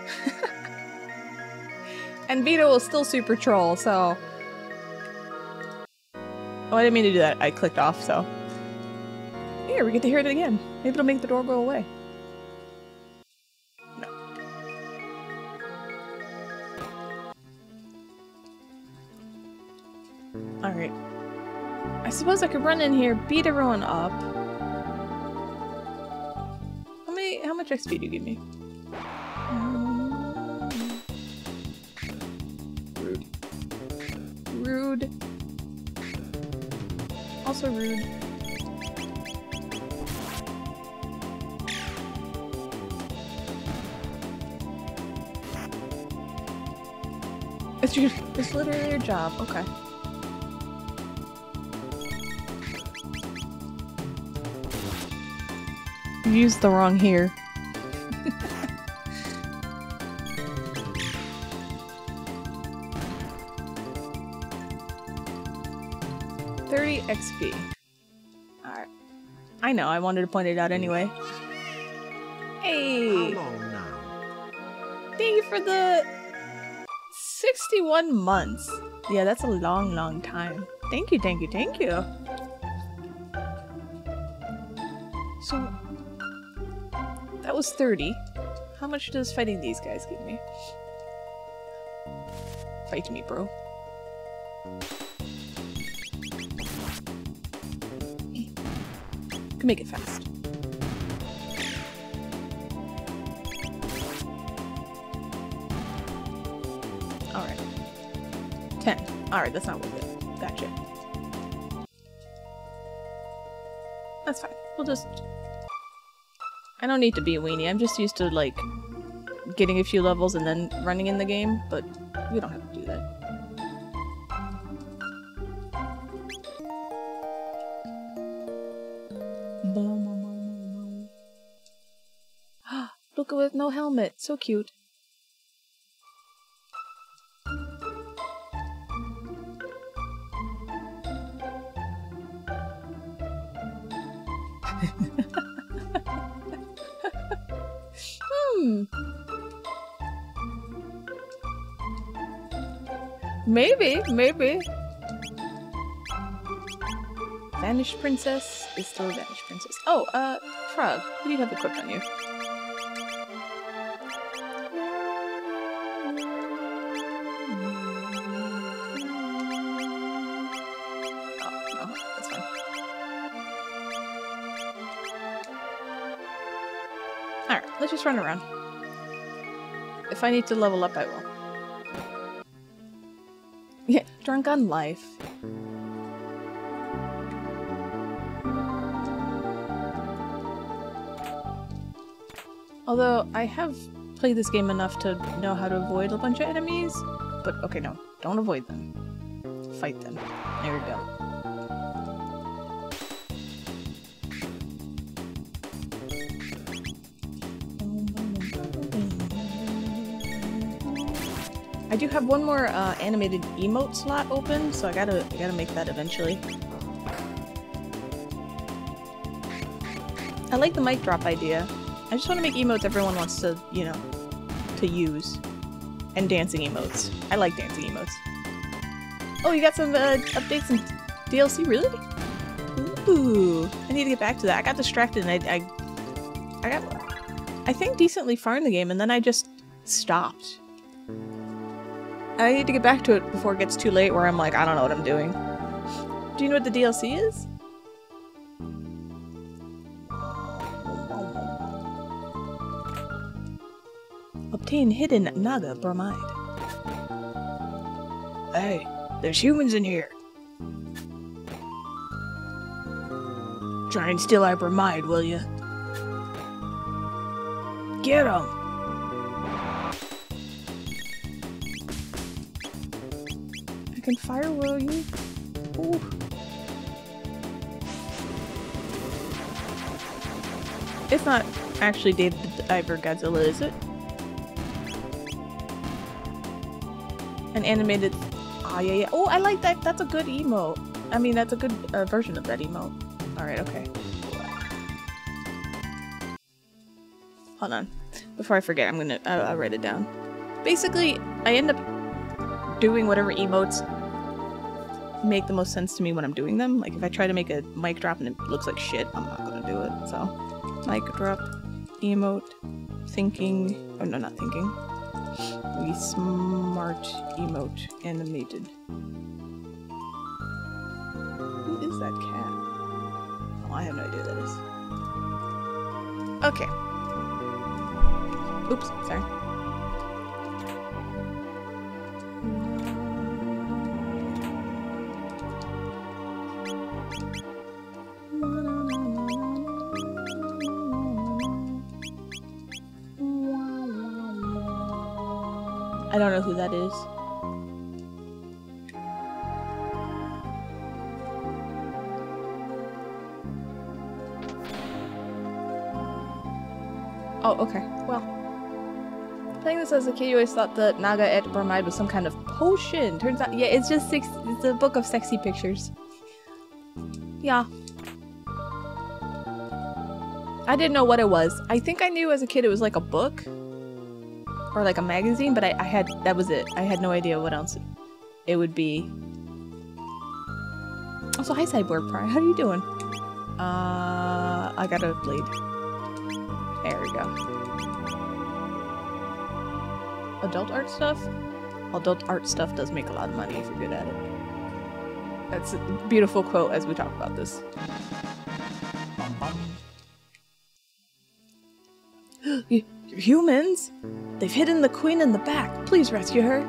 And Vito will still super troll, so... oh, I didn't mean to do that. I clicked off, so... here, we get to hear it again. Maybe it'll make the door go away. No. Alright. I suppose I could run in here, beat everyone up. How much XP do you give me? Rude. Rude. Also rude. It's literally your job. Okay. You used the wrong here. 30 XP. Alright. I know, I wanted to point it out anyway. Hey! How long now? Thank you for the 61 months. Yeah, that's a long, long time. Thank you, thank you, thank you. So, that was 30. How much does fighting these guys give me? Fight me, bro. Can make it fast. Alright. 10. Alright, that's not worth it. Gotcha. That's fine. We'll just... I don't need to be a weenie. I'm just used to, like, getting a few levels and then running in the game, but we don't have to do that. Luca with no helmet. So cute. Maybe, maybe. Vanished princess is still a vanished princess. Oh, Frog, what do you have equipped on you? Oh, no, that's fine. Alright, let's just run around. If I need to level up, I will. Yeah, drunk on life. Although, I have played this game enough to know how to avoid a bunch of enemies. But, okay, no. Don't avoid them. Fight them. There we go. I do have one more animated emote slot open, so I gotta make that eventually. I like the mic drop idea. I just want to make emotes everyone wants to, you know, to use. And dancing emotes. I like dancing emotes. Oh, you got some updates and DLC? Really? Ooh, I need to get back to that. I got distracted and I got, I think, decently far in the game and then I just stopped. I need to get back to it before it gets too late where I'm like, I don't know what I'm doing. Do you know what the DLC is? Obtain hidden Naga bromide. Hey, there's humans in here. Try and steal our bromide, will ya? Get 'em! I can firewall you. Ooh. It's not actually David Diver Godzilla, is it? An animated... Ah, yeah, yeah. Oh, I like that. That's a good emote. I mean, that's a good version of that emote. Alright, okay. Hold on. Before I forget, I'll write it down. Basically, I end up doing whatever emotes make the most sense to me when I'm doing them. Like, if I try to make a mic drop and it looks like shit, I'm not gonna do it. So, mic drop, emote, thinking... Oh, no, not thinking. We smart emote animated. Who is that cat? Oh, I have no idea who that is. Okay. Oops, sorry. I don't know who that is. Oh, okay. Well. Playing this as a kid, you always thought that Naga et bromide was some kind of potion. Turns out, yeah, it's just it's a book of sexy pictures. Yeah. I didn't know what it was. I think I knew as a kid it was like a book. Or like a magazine, but that was it. I had no idea what else it would be. Also, hi Cyborg Pride, how are you doing? I got a blade. There we go. Adult art stuff? Adult art stuff does make a lot of money if you're good at it. That's a beautiful quote as we talk about this. Humans? They've hidden the queen in the back. Please rescue her.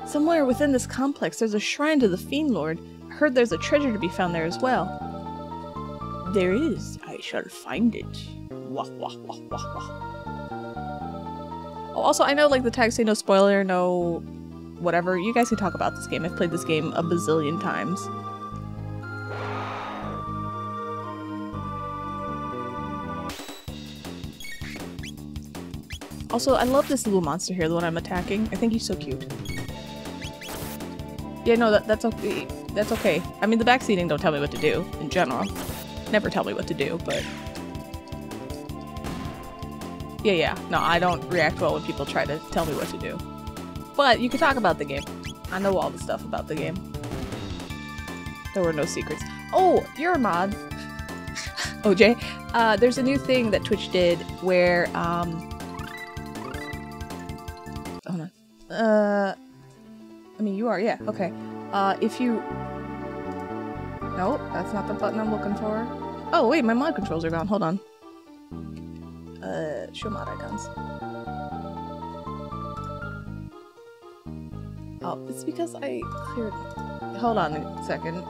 Somewhere within this complex, there's a shrine to the Fiend Lord. I heard there's a treasure to be found there as well. There is. I shall find it. Wah, wah, wah, wah, wah. Oh, also, I know, like, the tags say no spoiler, no whatever. You guys can talk about this game. I've played this game a bazillion times. Also, I love this little monster here, the one I'm attacking. I think he's so cute. Yeah, no, that's okay. That's okay. I mean, the backseating don't tell me what to do, in general. Never tell me what to do, but... Yeah. No, I don't react well when people try to tell me what to do. But you can talk about the game. I know all the stuff about the game. There were no secrets. Oh, you're a mod. OJ. There's a new thing that Twitch did where, hold on. I mean, you are, yeah, okay. If you... Nope, that's not the button I'm looking for. Oh, wait, my mod controls are gone. Hold on. Show mod icons. Oh, it's because I cleared... Hold on a second.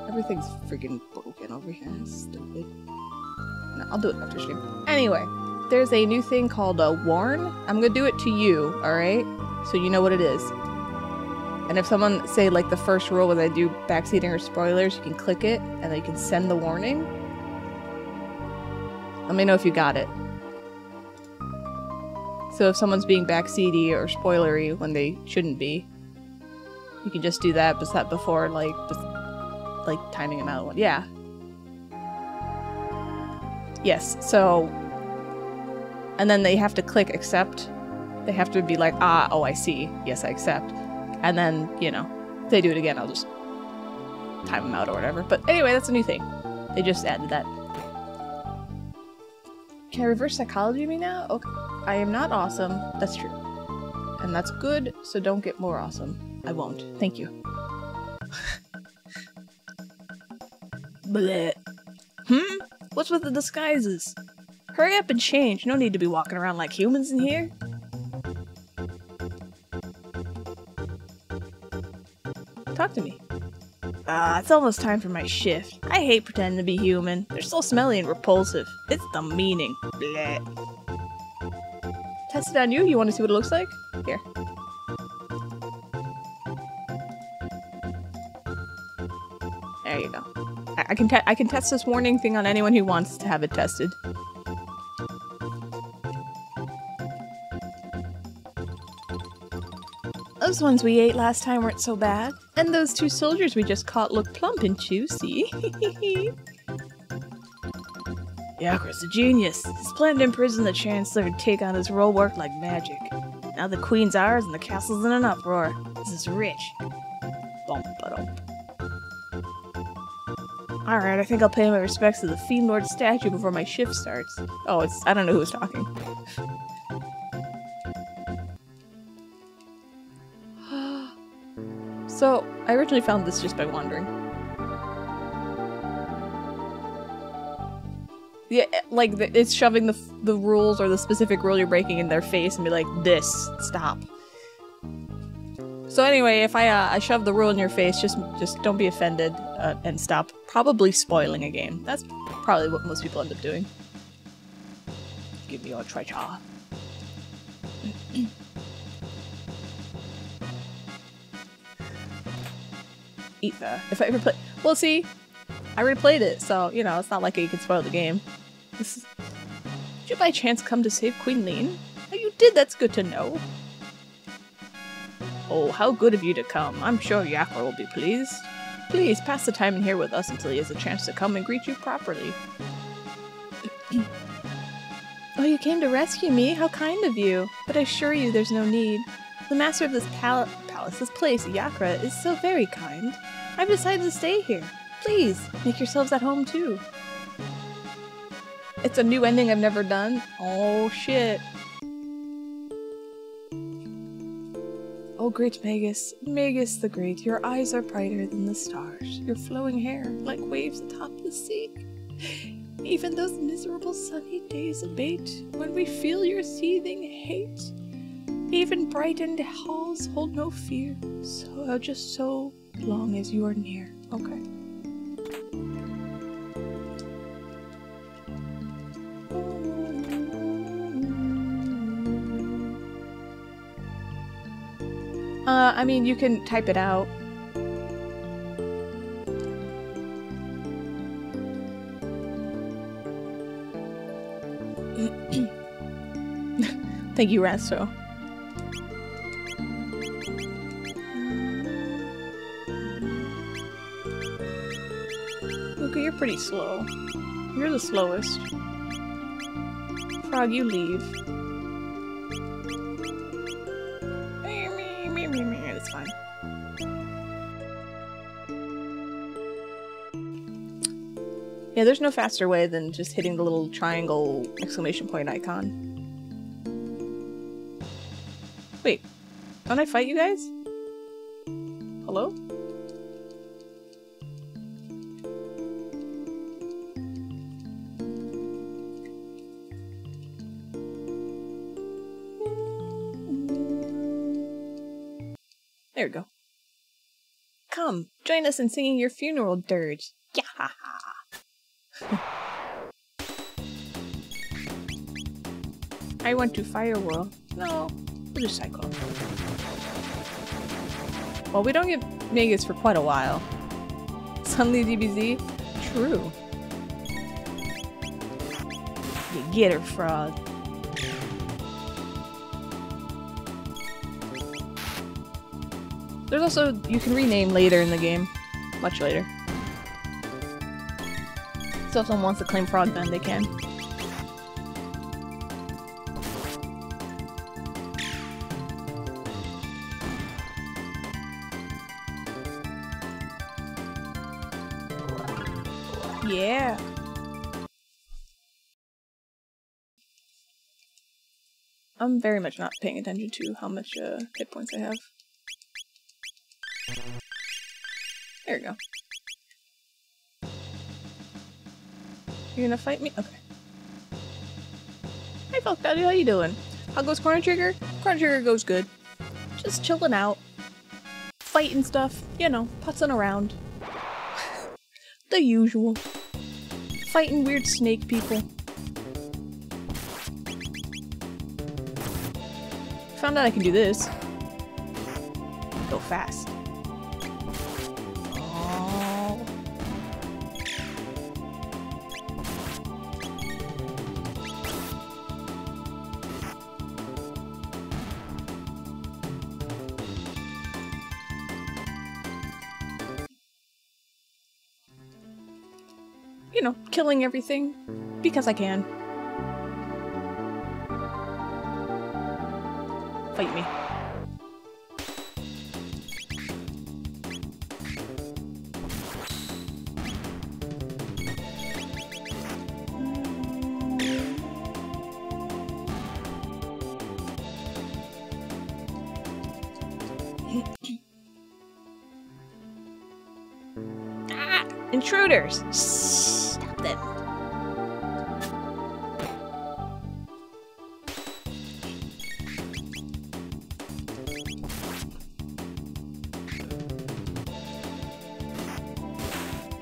Everything's freaking broken over here. Stupid. No, I'll do it after stream. Anyway, there's a new thing called Warn. I'm gonna do it to you, alright? So you know what it is. And if someone, say, like the first rule when I do backseating or spoilers, you can click it, and then you can send the warning. Let me know if you got it. So if someone's being backseaty or spoilery when they shouldn't be, you can just do that before, like timing them out. Yeah. Yes, so... And then they have to click accept. They have to be like, ah, oh, I see. Yes, I accept. And then, you know, if they do it again, I'll just time them out or whatever. But anyway, that's a new thing. They just added that. Can I reverse psychology me now? Okay. I am not awesome. That's true. And that's good, so don't get more awesome. I won't. Thank you. Bleh. What's with the disguises? Hurry up and change. No need to be walking around like humans in here. Talk to me. It's almost time for my shift. I hate pretending to be human. They're so smelly and repulsive. It's the meaning. Bleh. Test it on you? You want to see what it looks like? Here. There you go. I can test this warning thing on anyone who wants to have it tested. Those ones we ate last time weren't so bad. And those 2 soldiers we just caught look plump and juicy. Yakra's a genius. His plan to imprison the Chancellor and take on his role worked like magic. Now the Queen's ours and the castle's in an uproar. This is rich. Bump-a-dump. Alright, I think I'll pay my respects to the Fiend Lord statue before my shift starts. Oh, I don't know who's talking. So, I originally found this just by wandering. Yeah, like, it's shoving the rules or the specific rule you're breaking in their face and be like, this, stop. So anyway, if I shove the rule in your face, just don't be offended and stop probably spoiling a game. That's probably what most people end up doing. Give me your treasure. Eat that. If I ever play... Well, see, I already played it, so, you know, it's not like you can spoil the game. Did you by chance come to save Queen Lean? Oh, you did? That's good to know. Oh, how good of you to come. I'm sure Yakra will be pleased. Please, pass the time in here with us until he has a chance to come and greet you properly. Oh, you came to rescue me? How kind of you. But I assure you there's no need. The master of this this place, Yakra, is so very kind. I've decided to stay here. Please, make yourselves at home too. It's a new ending I've never done. Oh, shit. Oh, great Magus, Magus the Great, your eyes are brighter than the stars, your flowing hair like waves atop the sea. Even those miserable sunny days abate when we feel your seething hate. Even brightened halls hold no fear, so just so long as you are near. Okay. I mean, you can type it out. Thank you, Rasto. Okay, you're pretty slow. You're the slowest. Frog, you leave. Yeah, there's no faster way than just hitting the little triangle exclamation point icon. Wait, don't I fight you guys? Hello? There we go. Come, join us in singing your funeral dirge. Yeah. I want to Firewhirl. No, we'll just cycle. Well, we don't get Megas for quite a while. Suddenly DBZ? True. You get her, frog. There's also, you can rename later in the game. Much later. So if someone wants to claim Frog then they can. Yeah. I'm very much not paying attention to how much hit points I have. There we go. You gonna fight me? Okay. Hey Falk Daddy, how you doing? How goes Chrono Trigger? Chrono Trigger goes good. Just chilling out. Fighting stuff, you know, putzing around. The usual. Fighting weird snake people. Found out I can do this. Go fast. Oh. You know, killing everything because I can. Fight me. Ah! Intruders! Stop them.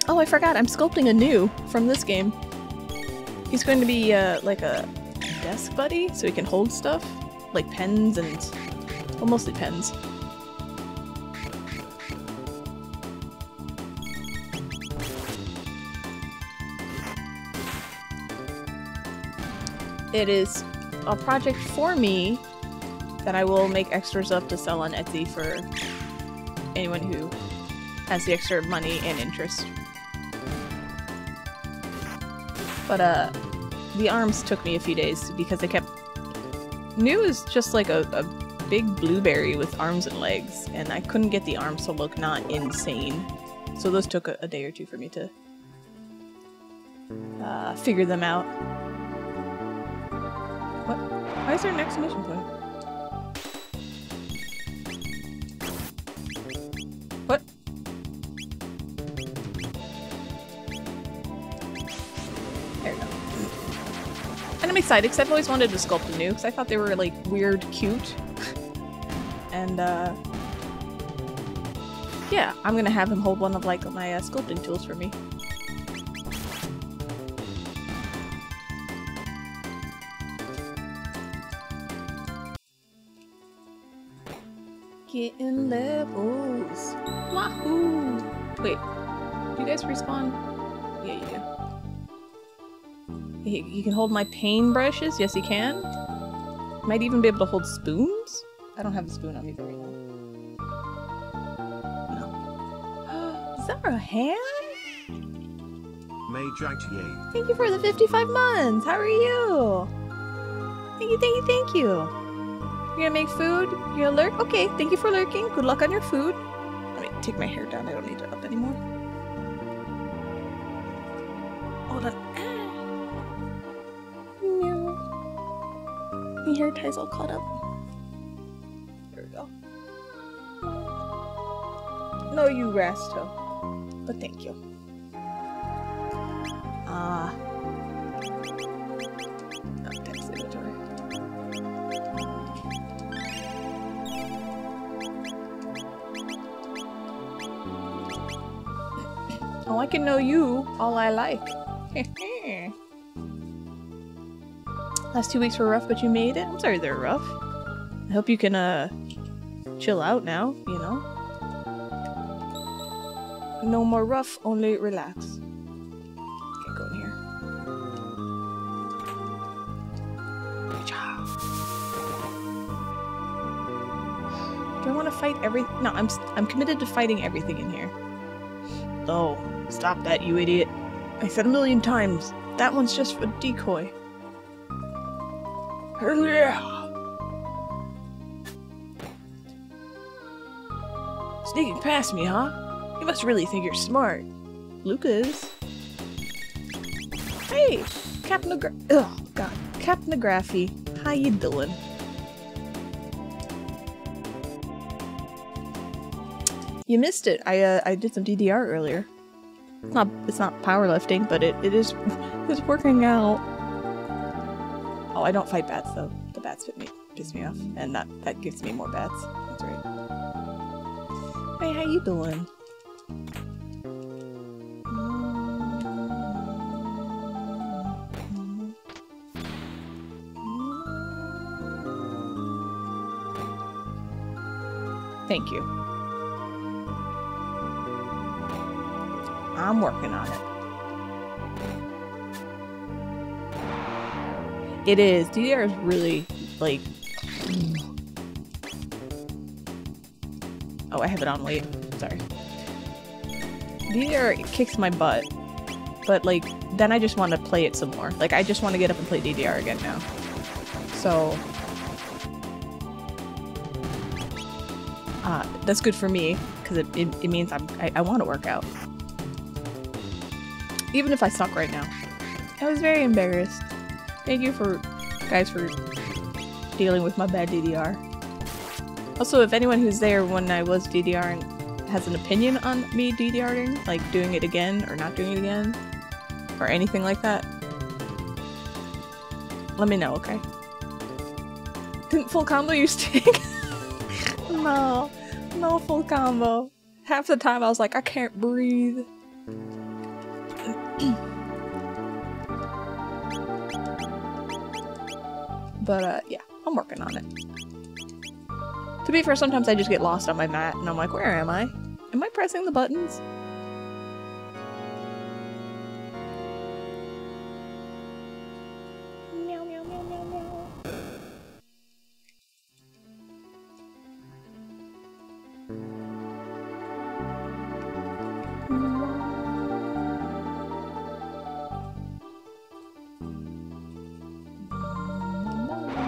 Oh, I forgot. I'm sculpting a new from this game. He's going to be like a desk buddy, so he can hold stuff, like pens and, well, mostly pens. It is a project for me that I will make extras of to sell on Etsy for anyone who has the extra money and interest. But the arms took me a few days because they kept... New is just like a big blueberry with arms and legs, and I couldn't get the arms to look not insane. So those took a day or two for me to figure them out. What? Why is there an exclamation point? What? There we go. And I'm excited because I've always wanted to sculpt a new because I thought they were like weird cute. And yeah, I'm gonna have him hold one of like my sculpting tools for me. Getting levels. Wahoo! Wait, do you guys respawn? Yeah, you do. You can hold my paintbrushes? Yes, you can. Might even be able to hold spoons? I don't have a spoon on me right now. No. Is that a hand? Majite. Thank you for the 55 months! How are you? Thank you, thank you, thank you! You're gonna make food? You're gonna lurk? Okay, thank you for lurking. Good luck on your food. Let me take my hair down. I don't need it up anymore. hold on. No. My hair tie's all caught up. There we go. No, you Rasto. But thank you. No, text inventory. Oh, I can know you all I like. Last 2 weeks were rough, but you made it. I'm sorry they're rough. I hope you can, chill out now, you know? No more rough, only relax. Can't go in here. Good job. Do I want to fight everything? No, I'm committed to fighting everything in here. Oh, stop that, you idiot. I said 1,000,000 times. That one's just a decoy. Yeah. Sneaking past me, huh? You must really think you're smart. Luke is. Hey, Captain Graffy. How you doing? You missed it. I did some DDR earlier. It's not powerlifting, but it's working out. Oh, I don't fight bats though. The bats piss me off, and that gives me more bats. That's right. Hey, how you doing? Thank you. I'm working on it. It is. DDR is really, like... Oh, I have it on late. Sorry. DDR kicks my butt. But, like, then I just want to play it some more. Like, I just want to get up and play DDR again now. So... that's good for me, because it means I want to work out. Even if I suck right now. I was very embarrassed. Thank you guys for dealing with my bad DDR. Also, if anyone who's there when I was DDRing has an opinion on me DDRing, like doing it again or not doing it again, or anything like that, let me know, okay? Didn't full combo you stick? No full combo. Half the time I was like, I can't breathe. But, yeah, I'm working on it. To be fair, sometimes I just get lost on my mat, and I'm like, where am I? Am I pressing the buttons? Meow, meow, meow, meow, meow.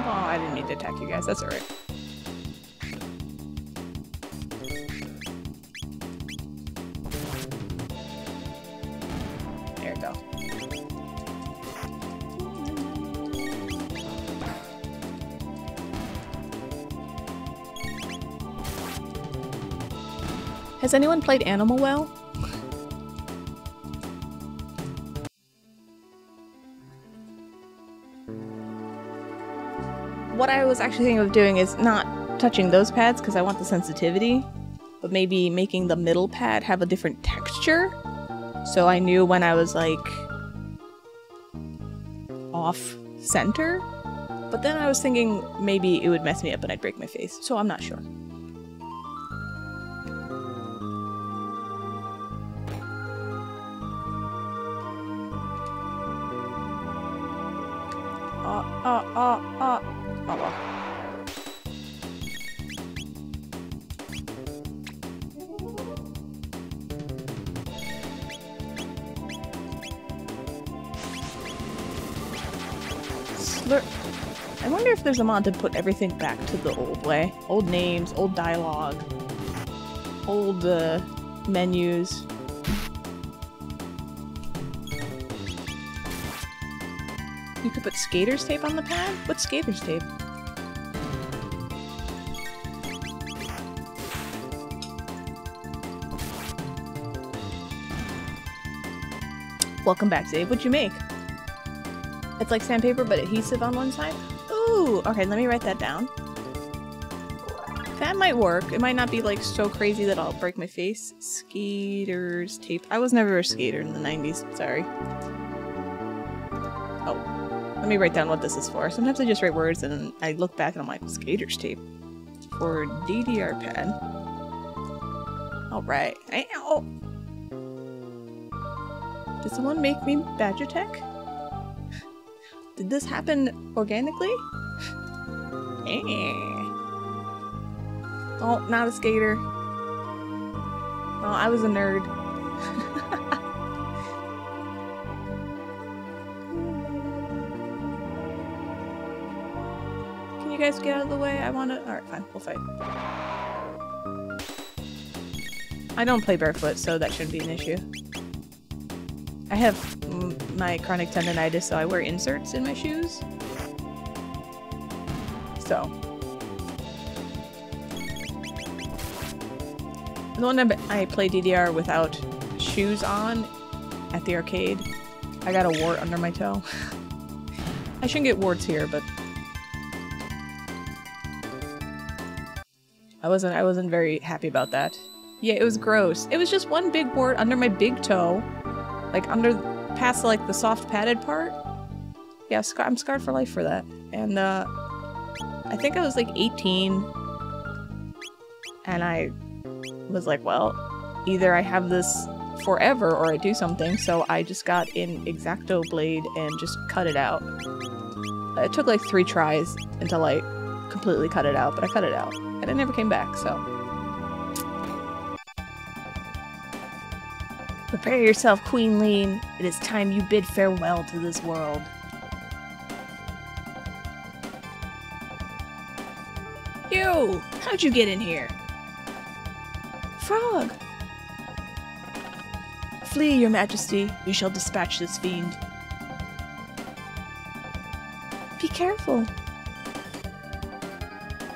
I didn't need to attack you guys, that's alright. There we go. Has anyone played Animal Well? What I was actually thinking of doing is not touching those pads because I want the sensitivity, but maybe making the middle pad have a different texture. So I knew when I was like off center, but then I was thinking maybe it would mess me up and I'd break my face, so I'm not sure. Oh well. I wonder if there's a mod to put everything back to the old way. Old names, old dialogue, old menus. You could put skater's tape on the pad? What's skater's tape? Welcome back, Dave. What'd you make? It's like sandpaper, but adhesive on one side? Ooh! Okay, let me write that down. That might work. It might not be like so crazy that I'll break my face. Skater's tape. I was never a skater in the 90s. Sorry. Oh. Let me write down what this is for. Sometimes I just write words and then I look back and I'm like, skater's tape. For DDR pad. Alright. Ow! Did someone make me Badger Tech? Did this happen organically? Oh, not a skater. Oh, I was a nerd. Can you guys get out of the way? I wanna... Alright, fine. We'll fight. I don't play barefoot, so that shouldn't be an issue. I have my chronic tendonitis, so I wear inserts in my shoes. So. The one time I play DDR without shoes on at the arcade, I got a wart under my toe. I shouldn't get warts here, but I wasn't very happy about that. Yeah, it was gross. It was just one big wart under my big toe, like past like the soft padded part. Yeah, I'm scarred for life for that. And I think I was like 18, and I was like, well, either I have this forever or I do something, so I just got an X-Acto blade and just cut it out. It took like 3 tries until I completely cut it out, but I cut it out, and it never came back, so. Prepare yourself, Queen Lean. It is time you bid farewell to this world. You! How'd you get in here? Frog! Flee, your majesty. We shall dispatch this fiend. Be careful.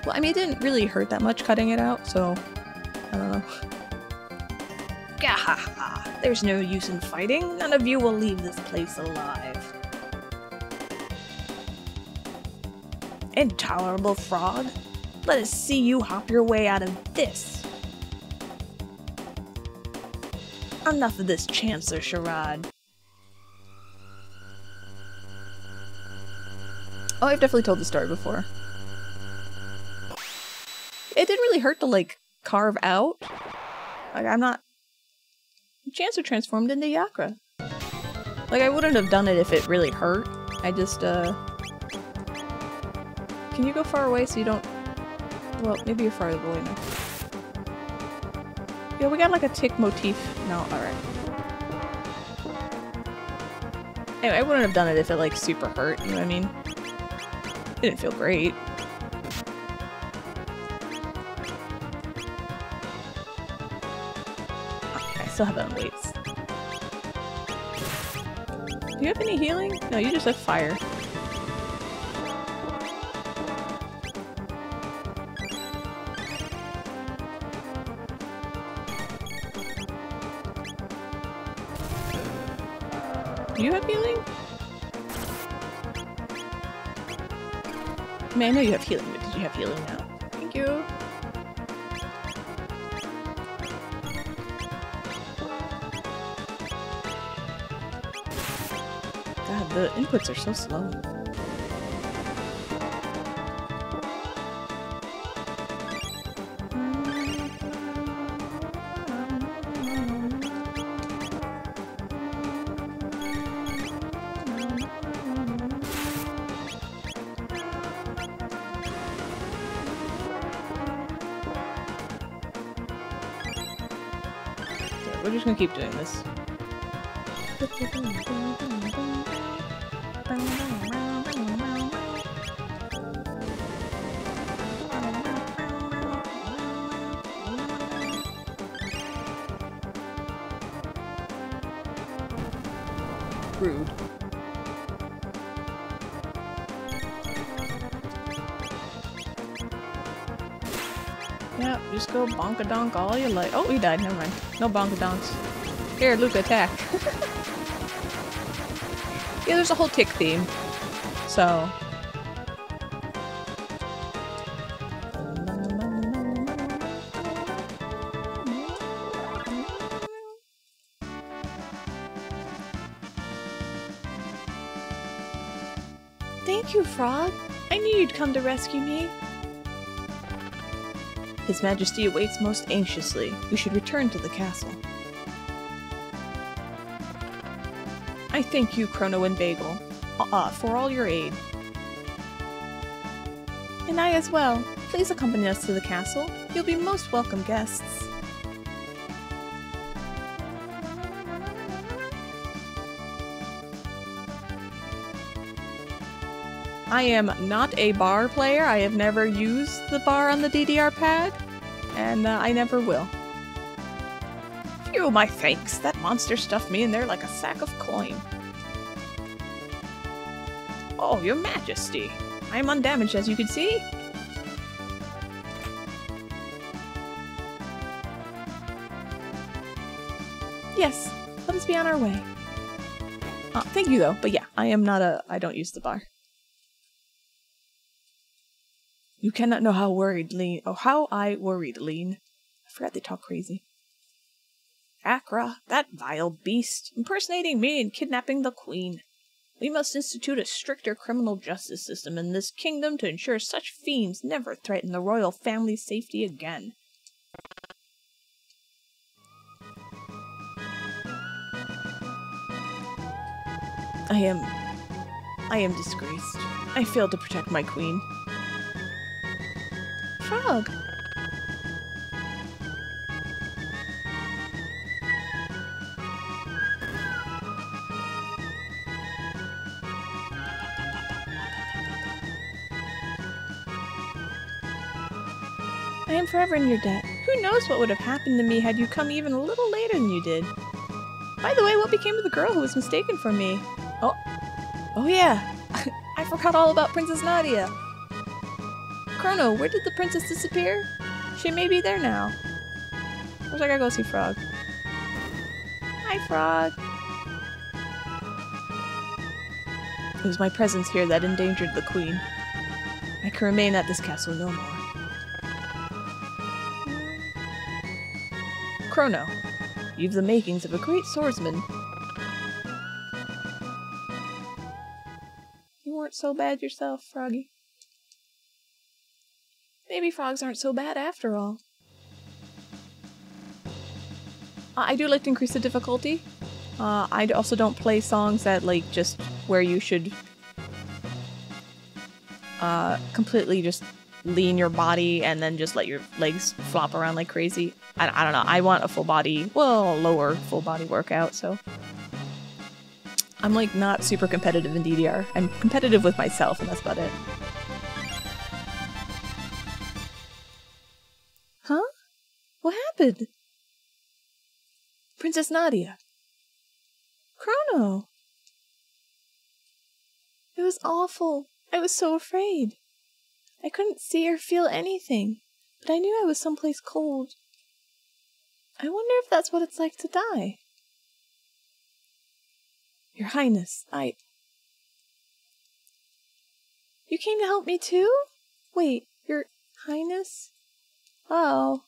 Well, I mean, it didn't really hurt that much cutting it out, so I don't know. Gahaha! There's no use in fighting. None of you will leave this place alive. Intolerable frog. Let us see you hop your way out of this. Enough of this Chancellor charade. Oh, I've definitely told the story before. It didn't really hurt to, like, carve out. Like, I'm not... Chancellor transformed into Yakra. Like, I wouldn't have done it if it really hurt. I just, Can you go far away so you don't... Well, maybe you're farther away now. Yeah, we got like a tick motif. No, alright. Anyway, I wouldn't have done it if it like super hurt, you know what I mean? It didn't feel great. Okay, I still have it on weights. Do you have any healing? No, you just have fire. Do you have healing? I mean, I know you have healing, but did you have healing now? Thank you. God, the inputs are so slow. We're just gonna keep doing this. Rude. Just go bonka-donk all you like. Oh, he died. Never mind. No bonka-donks. Here, Luca, attack. Yeah, there's a whole tick theme. So... Thank you, Frog. I knew you'd come to rescue me. His Majesty awaits most anxiously. We should return to the castle. I thank you, Chrono and Bagel, for all your aid. And I as well. Please accompany us to the castle. You'll be most welcome guests. I am not a bar player. I have never used the bar on the DDR pad, and I never will. Phew, my thanks. That monster stuffed me in there like a sack of coin. Oh, your majesty. I am undamaged, as you can see. Yes, let us be on our way. Thank you, though. But yeah, I am not a... I don't use the bar. You cannot know how worried Lean... Oh, how I worried Lean. I forgot they talk crazy. Accra, that vile beast, impersonating me and kidnapping the queen. We must institute a stricter criminal justice system in this kingdom to ensure such fiends never threaten the royal family's safety again. I am disgraced. I failed to protect my queen. Frog! I am forever in your debt. Who knows what would have happened to me had you come even a little later than you did. By the way, what became of the girl who was mistaken for me? Oh yeah! I forgot all about Princess Nadia! Chrono, where did the princess disappear? She may be there now. Where's I gotta go see Frog? Hi, Frog! It was my presence here that endangered the queen. I can remain at this castle no more. Chrono, you've the makings of a great swordsman. You weren't so bad yourself, Froggy. Maybe frogs aren't so bad after all. I do like to increase the difficulty. I also don't play songs that, like, just where you should completely just lean your body and then just let your legs flop around like crazy. I don't know. I want a full body, well, lower full body workout, so... I'm, like, not super competitive in DDR. I'm competitive with myself, and that's about it. Huh? What happened? Princess Nadia. Chrono! It was awful. I was so afraid. I couldn't see or feel anything, but I knew I was someplace cold. I wonder if that's what it's like to die. Your Highness, You came to help me too? Wait, Your Highness? Oh.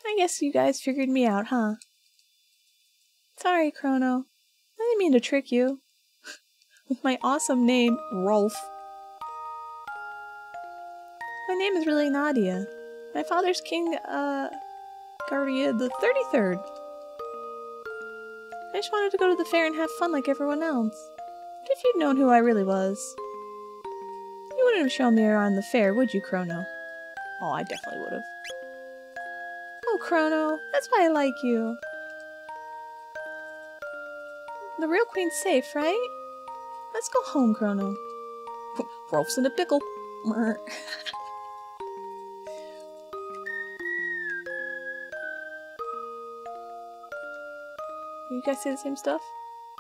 I guess you guys figured me out, huh? Sorry, Chrono. I didn't mean to trick you. With my awesome name, Rolf. My name is really Nadia. My father's King, Guardia the 33rd. I just wanted to go to the fair and have fun like everyone else. But if you'd known who I really was, you wouldn't have shown me around the fair, would you, Chrono? Oh, I definitely would have. Oh, Chrono, that's why I like you. The real queen's safe, right? Let's go home, Chrono. Rolf's in a pickle. You guys say the same stuff?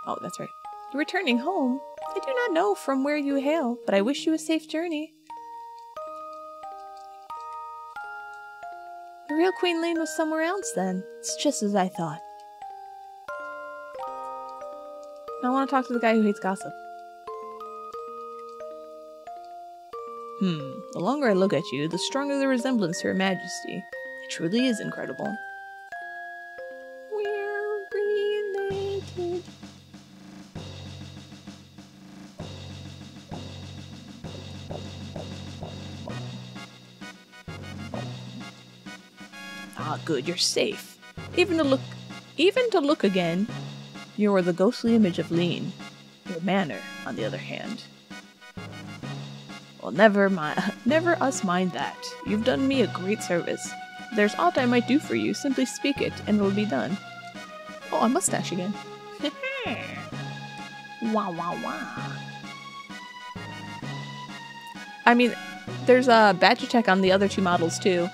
Oh, that's right. You're returning home. I do not know from where you hail, but I wish you a safe journey. real Queen Lane was somewhere else then. It's just as I thought. I want to talk to the guy who hates gossip. The longer I look at you, the stronger the resemblance to Her Majesty. It truly is incredible. We're related. Ah, good, you're safe. Even to look again, you're the ghostly image of Lean. Your manner, on the other hand. Well, never us mind that. You've done me a great service. If there's aught I might do for you, simply speak it, and it'll be done. Oh, a mustache again. Wah wah wah. I mean, there's a badge attack on the other two models too.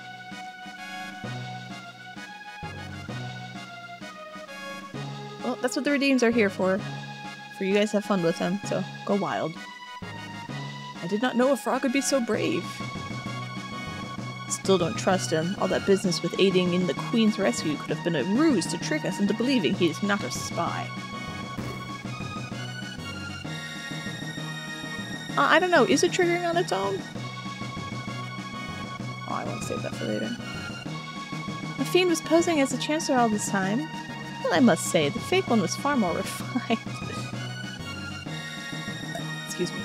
Well, that's what the redeems are here for. For you guys to have fun with them, so go wild. I did not know a frog would be so brave. Still don't trust him. All that business with aiding in the Queen's rescue could have been a ruse to trick us into believing he is not a spy. I don't know, is it triggering on its own? Oh, I want to save that for later. The fiend was posing as a chancellor all this time. Well, I must say, the fake one was far more refined. Excuse me.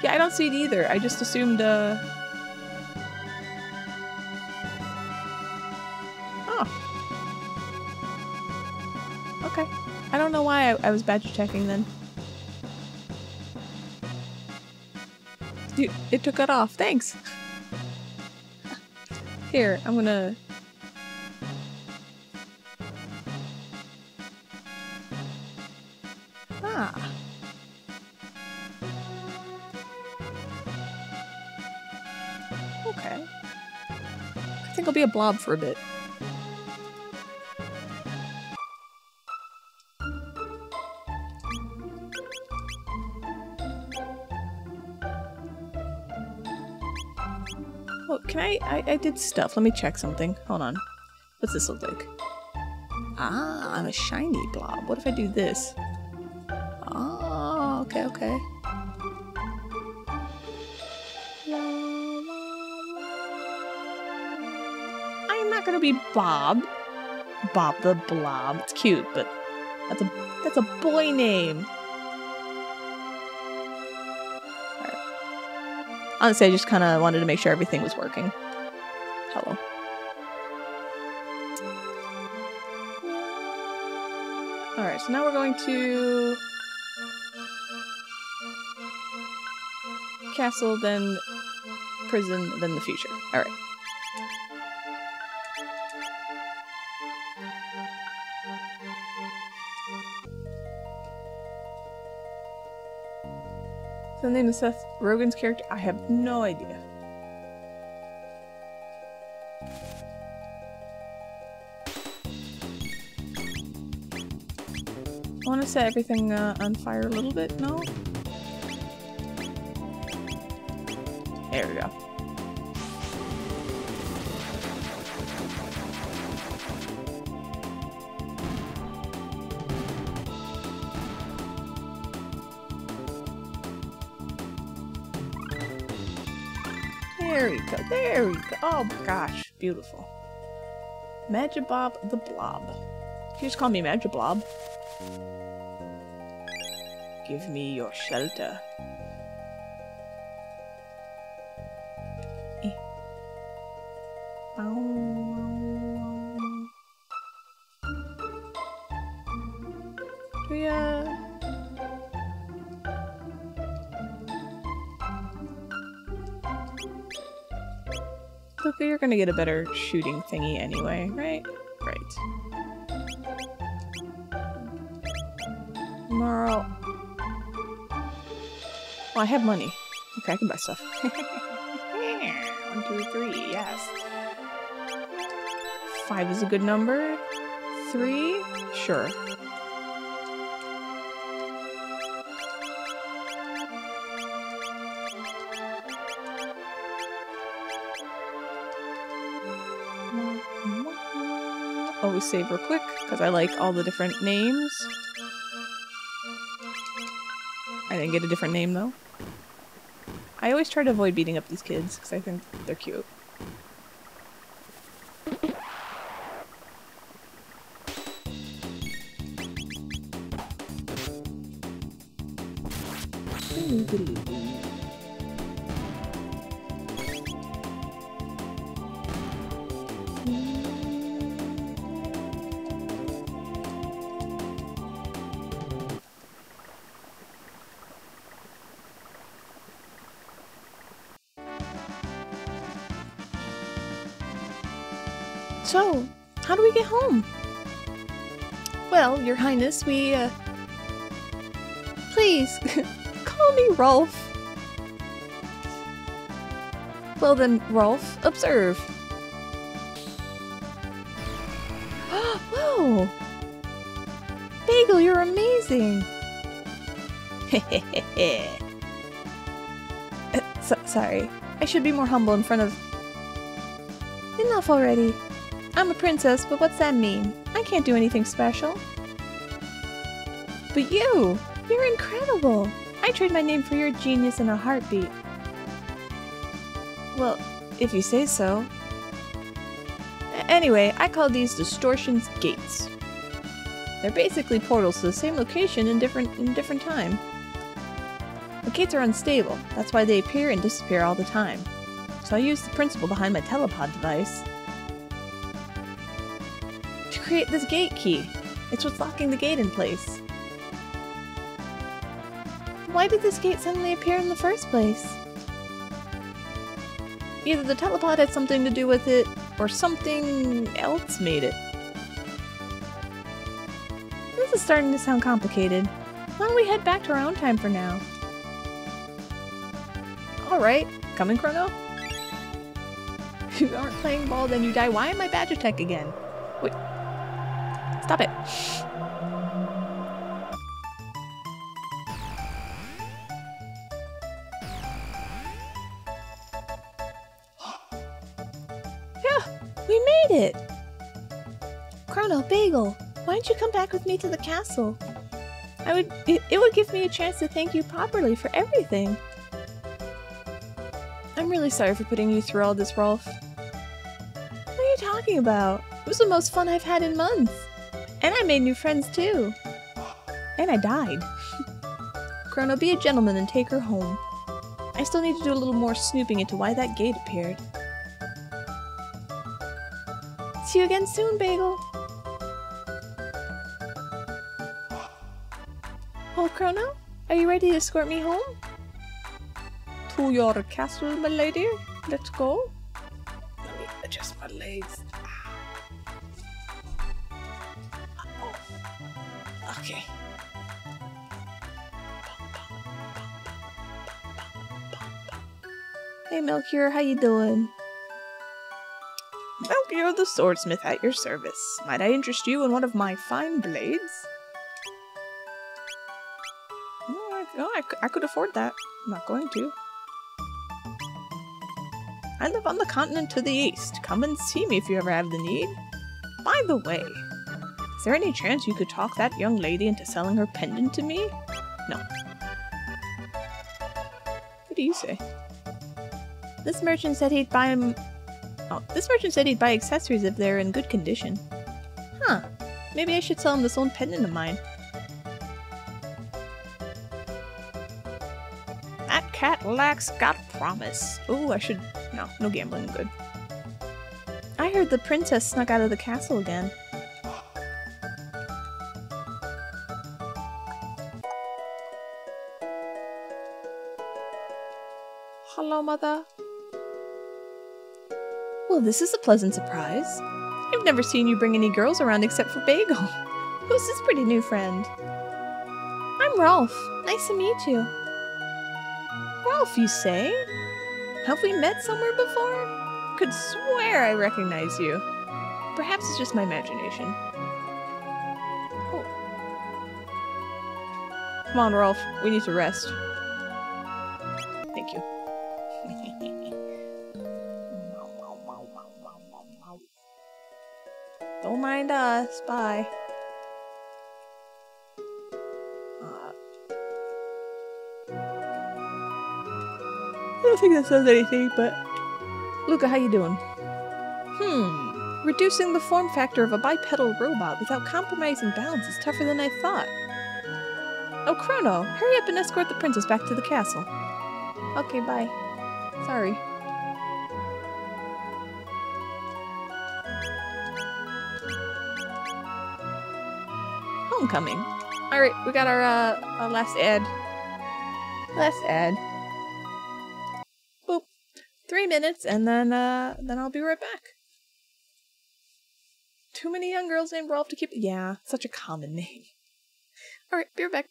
Yeah, I don't see it either. I just assumed, Oh. Okay. I don't know why I was badge checking then. Dude, it took it off. Thanks. Here, I'm gonna... Ah. Okay. I think I'll be a blob for a bit. Oh, can I did stuff. Let me check something. Hold on. What's this look like? Ah, I'm a shiny blob. What if I do this? Oh, okay, okay. I'm not gonna be Bob. Bob the Blob. It's cute, but that's a boy name. Honestly, I just kind of wanted to make sure everything was working. Hello. Alright, so now we're going to... castle, then prison, then the future. Alright. So the name is Seth Rogen's character? I have no idea. I want to set everything on fire a little bit, no? There we go. There we go, there we go. Oh my gosh, beautiful. Magibob the Blob. You just call me Magiblob. Give me your shelter. Look, you're gonna get a better shooting thingy anyway, right? Right. Tomorrow. Oh, I have money. Okay, I can buy stuff. 1, 2, 3, yes. 5 is a good number. 3? Sure. always save real quick, because I like all the different names. I didn't get a different name, though. I always try to avoid beating up these kids, because I think they're cute. So, how do we get home? Well, Your Highness, please, call me Rolf. Well then, Rolf, observe. Whoa! Bagel, you're amazing! Sorry. I should be more humble in front of... Enough already. I'm a princess, but what's that mean? I can't do anything special. But you're incredible! I trade my name for your genius in a heartbeat. Well, if you say so. Anyway, I call these distortions gates. They're basically portals to the same location in different time. The gates are unstable, that's why they appear and disappear all the time. So I use the principle behind my telepod device to create this gate key. It's what's locking the gate in place. Why did this gate suddenly appear in the first place? Either the telepod had something to do with it, or something else made it. This is starting to sound complicated. Why don't we head back to our own time for now? Alright, coming, Chrono? If you aren't playing ball, then you die. Why am I badge attack again? Wait. Stop it. We made it! Chrono, Bagel, why don't you come back with me to the castle? It would give me a chance to thank you properly for everything. I'm really sorry for putting you through all this, Rolf. What are you talking about? It was the most fun I've had in months. And I made new friends too. And I died. Chrono, be a gentleman and take her home. I still need to do a little more snooping into why that gate appeared. See you again soon, Bagel. Oh, Chrono, are you ready to escort me home? To your castle, my lady. Let's go. Let me adjust my legs. Oh. Okay. Hey, Melchior, how you doing? Melchior the swordsmith at your service. Might I interest you in one of my fine blades? No, I could afford that. I'm not going to. I live on the continent to the east. Come and see me if you ever have the need. By the way, is there any chance you could talk that young lady into selling her pendant to me? No. What do you say? This merchant said he'd buy him... Oh, this merchant said he'd buy accessories if they're in good condition. Huh. Maybe I should sell him this old pendant of mine. That Cadillac's got promise. Ooh, I should... No gambling, good. I heard the princess snuck out of the castle again. Hello, Mother. Well, this is a pleasant surprise. I've never seen you bring any girls around except for Bagel. Who's this pretty new friend? I'm Rolf. Nice to meet you. Rolf, you say? Have we met somewhere before? Could swear I recognize you. Perhaps it's just my imagination. Oh. Come on, Rolf. We need to rest. Thank you. Don't mind us. Bye. I don't think that says anything, but... Luca, how you doing? Reducing the form factor of a bipedal robot without compromising balance is tougher than I thought. Oh, Chrono, hurry up and escort the princess back to the castle. Okay, bye. Sorry. Homecoming. Alright, we got our last ad. Last ad. Boop. 3 minutes, and then I'll be right back. Too many young girls named Rolf to keep... Yeah, such a common name. Alright, be right back.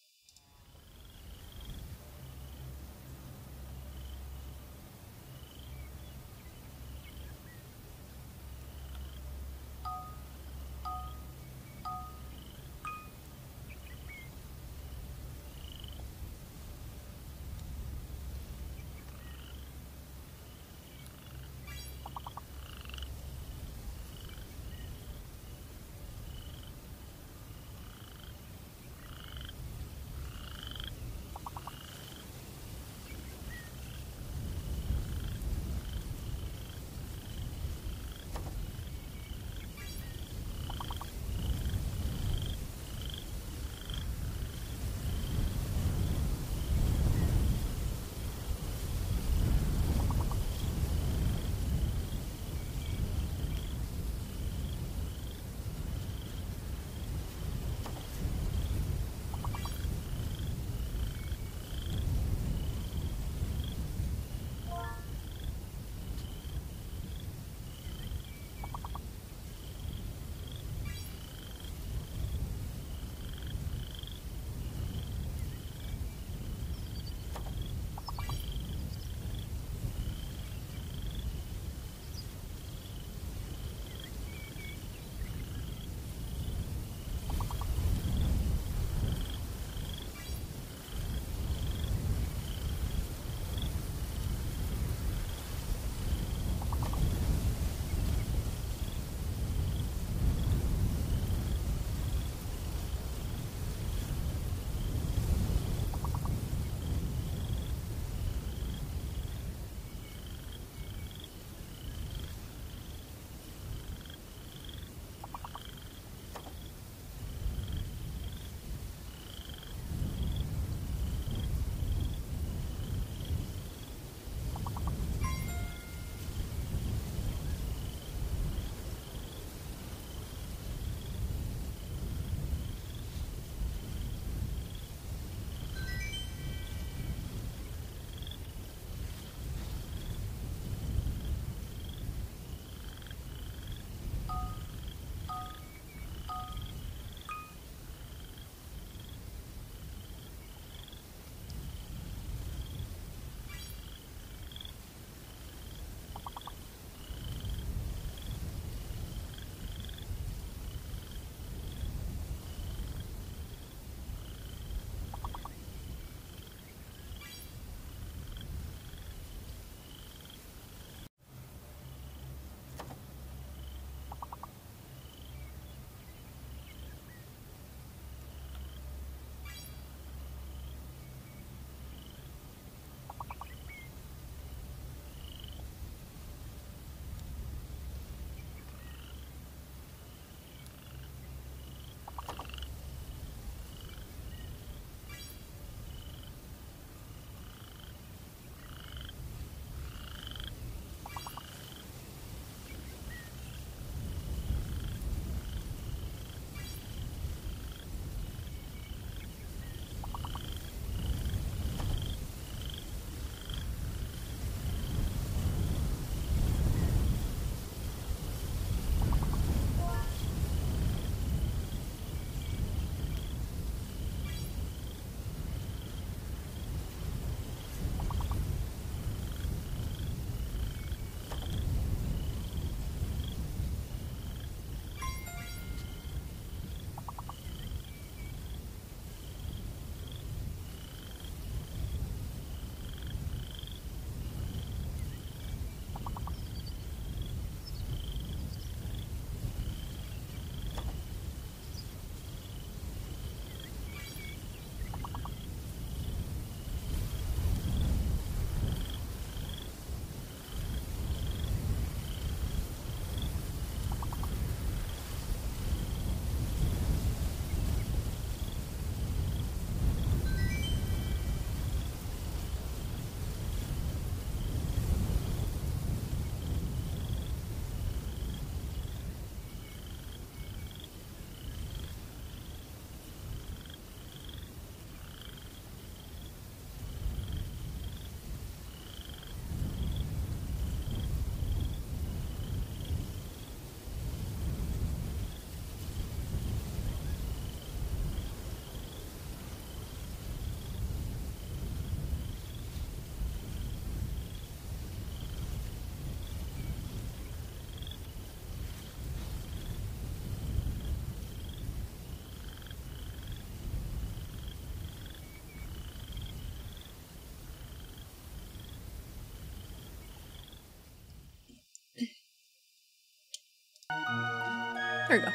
There we go.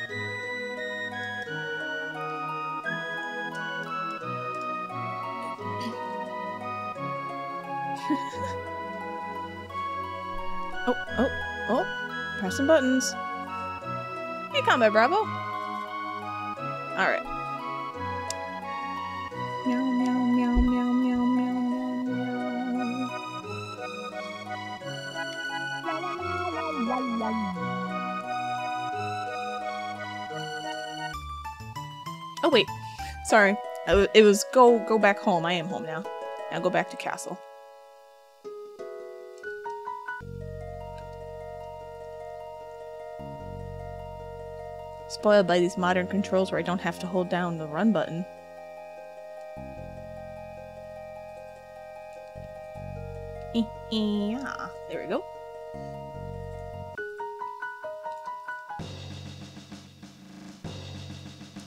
Oh. Pressing buttons. Hey, Combat Bravo. Alright. Meow, meow, meow, meow, meow, meow, meow, meow. Oh, wait. Sorry. It was go back home. I am home now. Now go back to castle. Spoiled by these modern controls where I don't have to hold down the run button. Yeah, there we go.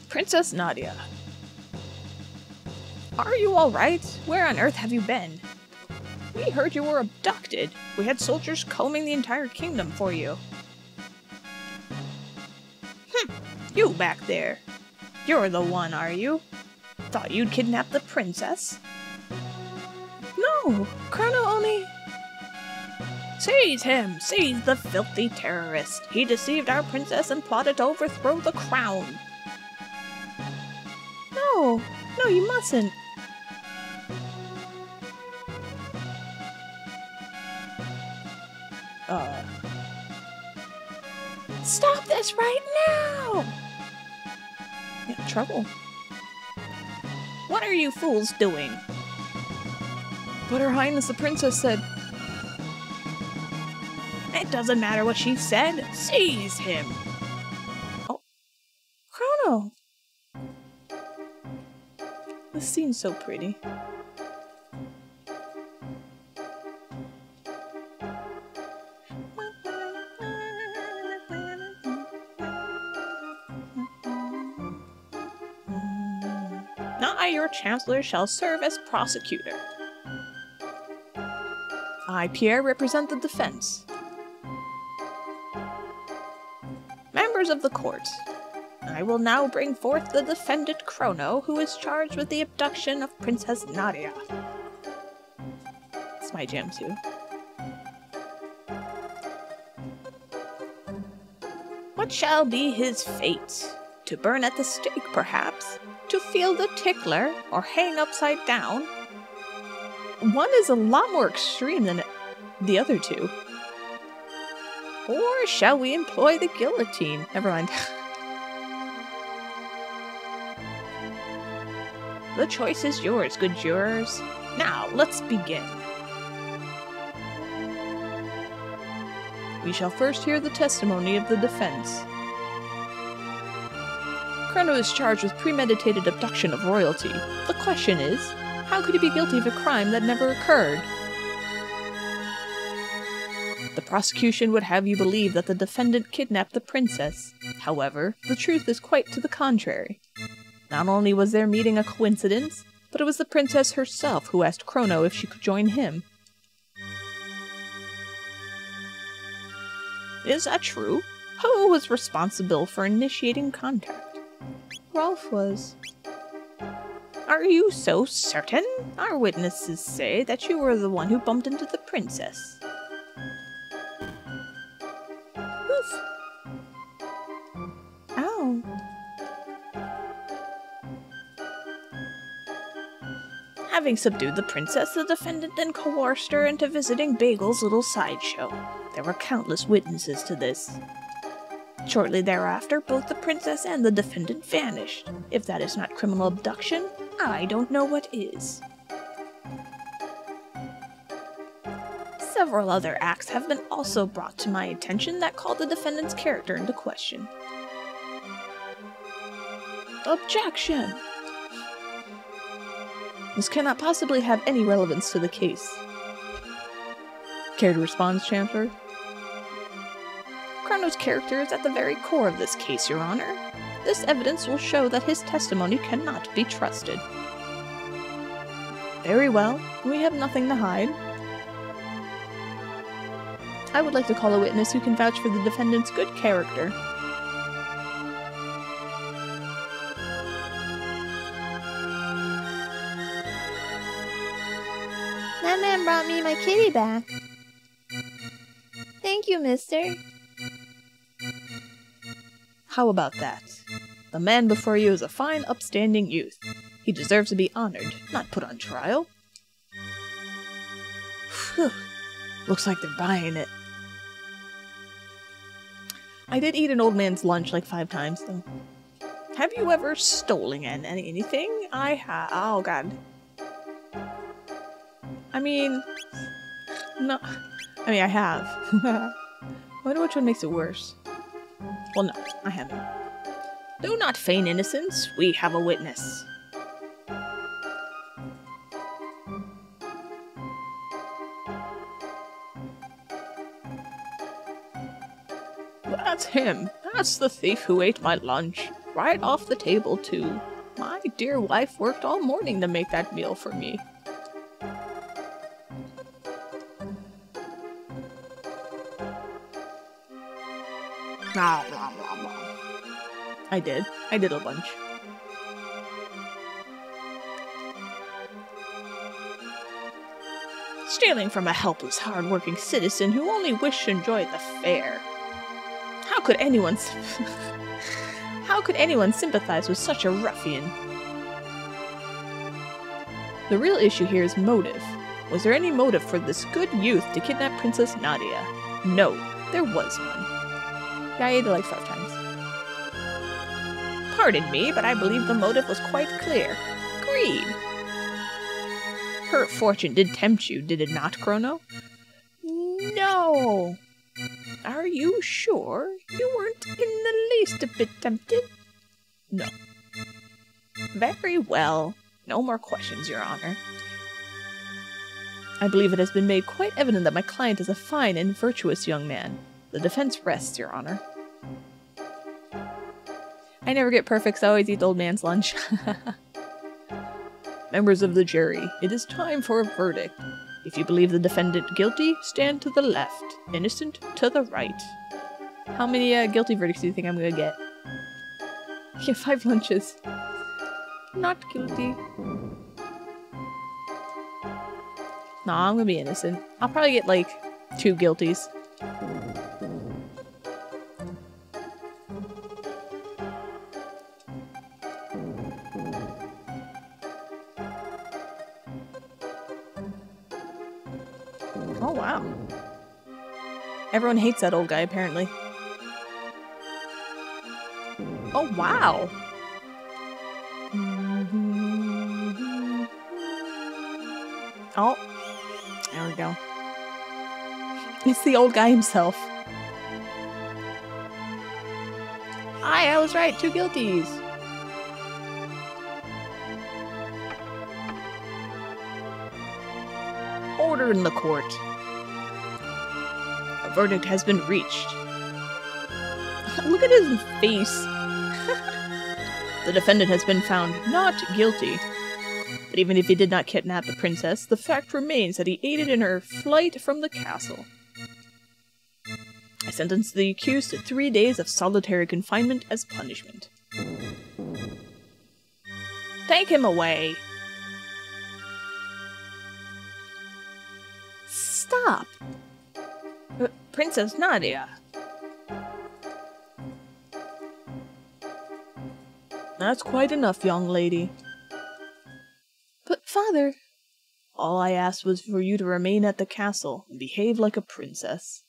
Princess Nadia. Are you alright? Where on earth have you been? We heard you were abducted. We had soldiers combing the entire kingdom for you. You back there. You're the one, are you? Thought you'd kidnap the princess? No, Chrono only... Seize him! Seize the filthy terrorist! He deceived our princess and plotted to overthrow the crown! No, you mustn't. Stop this right now! Yeah, trouble. What are you fools doing? But Her Highness the Princess said... It doesn't matter what she said. Seize him! Oh. Chrono! This scene's so pretty. I, your Chancellor, shall serve as prosecutor. I, Pierre, represent the defense. Members of the court, I will now bring forth the defendant Chrono, who is charged with the abduction of Princess Nadia. It's my jam too. What shall be his fate? To burn at the stake, perhaps? To feel the tickler, or hang upside down? One is a lot more extreme than the other two. Or shall we employ the guillotine? Never mind. The choice is yours, good jurors. Now, let's begin. We shall first hear the testimony of the defense. Chrono is charged with premeditated abduction of royalty. The question is, how could he be guilty of a crime that never occurred? The prosecution would have you believe that the defendant kidnapped the princess. However, the truth is quite to the contrary. Not only was their meeting a coincidence, but it was the princess herself who asked Chrono if she could join him. Is that true? Who was responsible for initiating contact? Rolf was. Are you so certain? Our witnesses say that you were the one who bumped into the princess. Oof. Ow. Having subdued the princess, the defendant then coerced her into visiting Bagel's little sideshow. There were countless witnesses to this. Shortly thereafter, both the princess and the defendant vanished. If that is not criminal abduction, I don't know what is. Several other acts have been also brought to my attention that call the defendant's character into question. Objection! This cannot possibly have any relevance to the case. Care to respond, Chancellor? Chrono's character is at the very core of this case, Your Honor. This evidence will show that his testimony cannot be trusted. Very well, we have nothing to hide. I would like to call a witness who can vouch for the defendant's good character. Someone brought me my kitty back. Thank you, mister. How about that? The man before you is a fine, upstanding youth. He deserves to be honored, not put on trial. Phew. Looks like they're buying it. I did eat an old man's lunch like 5 times, though. Have you ever stolen anything? I have. Oh, God. I mean... No. I mean, I have. I wonder which one makes it worse. Well, no. I haven't. Do not feign innocence. We have a witness. That's him. That's the thief who ate my lunch. Right off the table, too. My dear wife worked all morning to make that meal for me. I did. I did a bunch. Stealing from a helpless, hard-working citizen who only wished to enjoy the fair. How could anyone sympathize with such a ruffian? The real issue here is motive. Was there any motive for this good youth to kidnap Princess Nadia? No, there was none. Yeah, I ate it like 5 times. Pardon me, but I believe the motive was quite clear. Greed. Her fortune did tempt you, did it not, Chrono? No. Are you sure you weren't in the least a bit tempted? No. Very well. No more questions, Your Honor. I believe it has been made quite evident that my client is a fine and virtuous young man. The defense rests, Your Honor. I never get perfect, so I always eat old man's lunch. Members of the jury, it is time for a verdict. If you believe the defendant guilty, stand to the left. Innocent, to the right. How many guilty verdicts do you think I'm gonna get? Yeah, 5 lunches. Not guilty. Nah, I'm gonna be innocent. I'll probably get like 2 guilties. Oh, wow. Everyone hates that old guy, apparently. Oh, wow. Oh. There we go. It's the old guy himself. I was right. 2 guilties. Order in the court. A verdict has been reached. Look at his face. The defendant has been found not guilty. But even if he did not kidnap the princess, the fact remains that he aided in her flight from the castle. I sentence the accused to 3 days of solitary confinement as punishment. Take him away. Stop! Princess Nadia. That's quite enough, young lady. But, Father... All I asked was for you to remain at the castle and behave like a princess.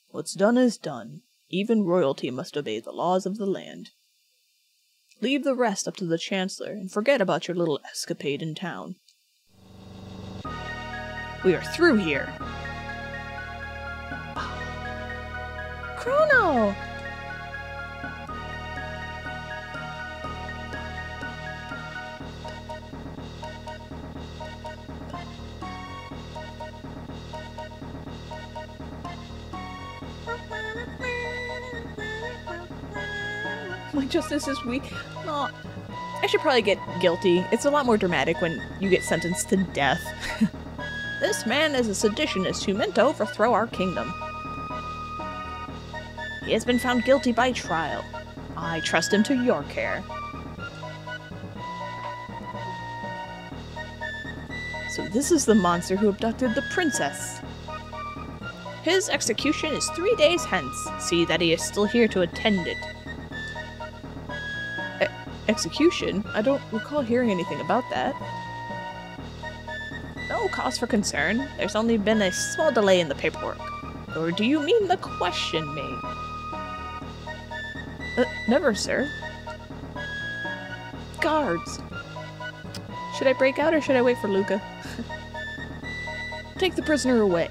What's done is done. Even royalty must obey the laws of the land. Leave the rest up to the Chancellor and forget about your little escapade in town. We are through here. Chrono! My justice is weak. Oh, I should probably get guilty. It's a lot more dramatic when you get sentenced to death. This man is a seditionist who meant to overthrow our kingdom. He has been found guilty by trial. I trust him to your care. So this is the monster who abducted the princess. His execution is 3 days hence. See that he is still here to attend it. Execution? I don't recall hearing anything about that. No cause for concern. There's only been a small delay in the paperwork. Or do you mean the question made? Never, sir. Guards! Should I break out or should I wait for Luca? Take the prisoner away.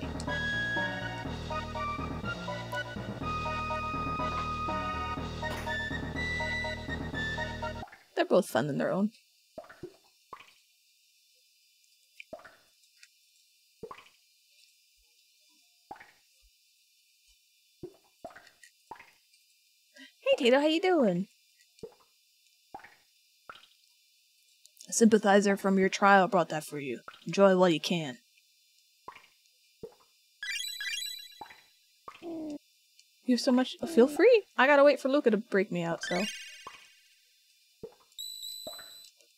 They're both fun in their own. Hey Tato, how you doing? A sympathizer from your trial brought that for you. Enjoy while you can. You have so much- feel free! I gotta wait for Luca to break me out, so...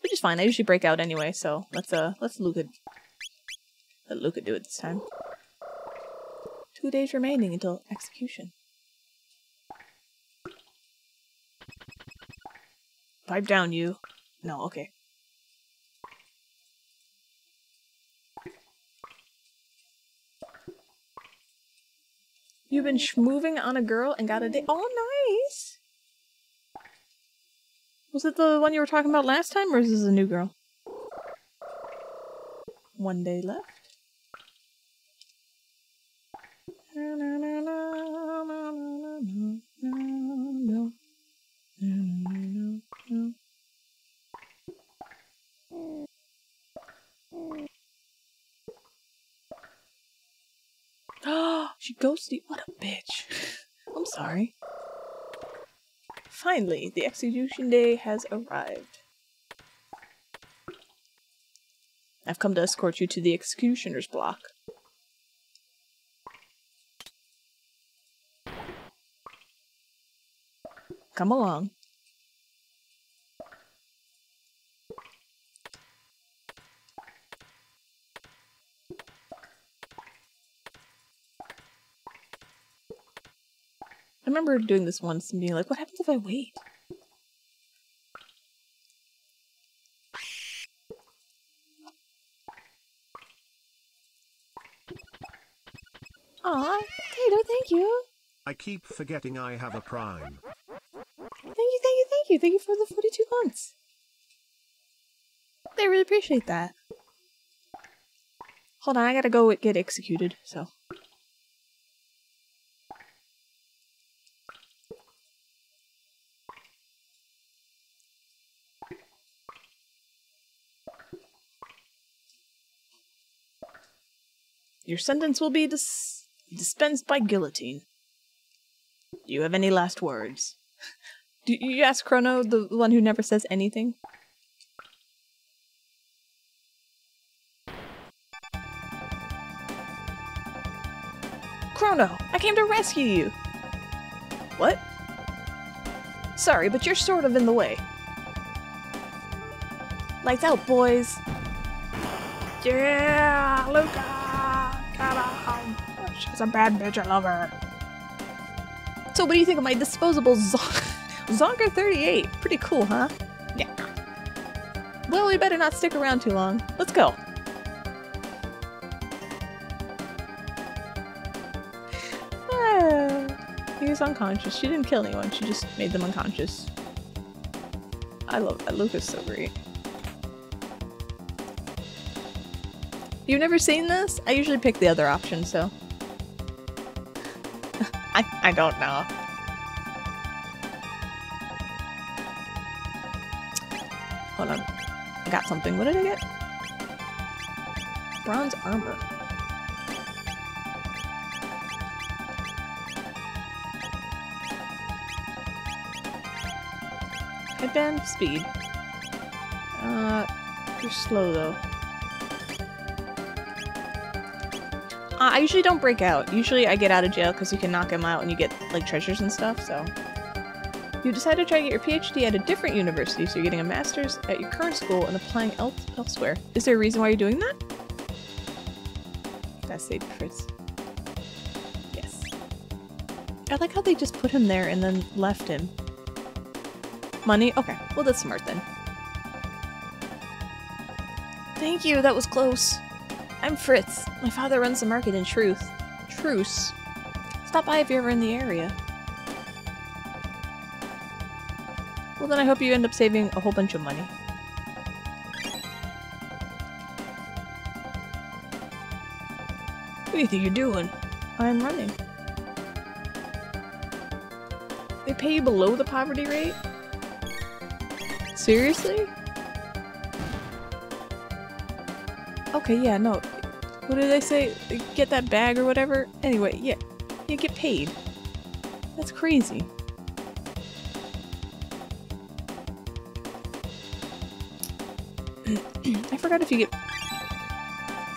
Which is fine, I usually break out anyway, so let's Luca... Let Luca do it this time. 2 days remaining until execution. Pipe down, you. No, okay. You've been schmooving on a girl and got a date. Oh, nice! Was it the one you were talking about last time, or is this a new girl? 1 day left. Oh, she ghosted. What a bitch. I'm sorry. Finally, the execution day has arrived. I've come to escort you to the executioner's block. Come along. I remember doing this once and being like, what happens if I wait? Aw, Tato, thank you. I keep forgetting I have a prime. Thank you, thank you, thank you. Thank you for the 42 months. I really appreciate that. Hold on, I gotta go get executed, so. Your sentence will be dispensed by guillotine. Do you have any last words? Do you ask Chrono, the one who never says anything? Chrono, I came to rescue you! What? Sorry, but you're sort of in the way. Lights out, boys! Yeah, Luca! She's a bad bitch, I love her. So what do you think of my disposable Zonker 38? Pretty cool, huh? Yeah. Well, we better not stick around too long. Let's go. He was unconscious. She didn't kill anyone. She just made them unconscious. I love that. Luca's so great. You've never seen this? I usually pick the other option, so. I don't know. Hold on. I got something. What did I get? Bronze armor. Headband speed. You're slow though. I usually don't break out. Usually I get out of jail because you can knock him out and you get, like, treasures and stuff, so. You decided to try to get your PhD at a different university, so you're getting a master's at your current school and applying elsewhere. Is there a reason why you're doing that? save Fritz. Yes. I like how they just put him there and then left him. Money? Okay. Well, that's smart then. Thank you, that was close. I'm Fritz. My father runs the market in Truce. Stop by if you're ever in the area. Well, then I hope you end up saving a whole bunch of money. What do you think you're doing? I'm running. They pay you below the poverty rate? Seriously? Okay, yeah, no. What did they say? Get that bag or whatever? Anyway, yeah. You get paid. That's crazy. I forgot if you get...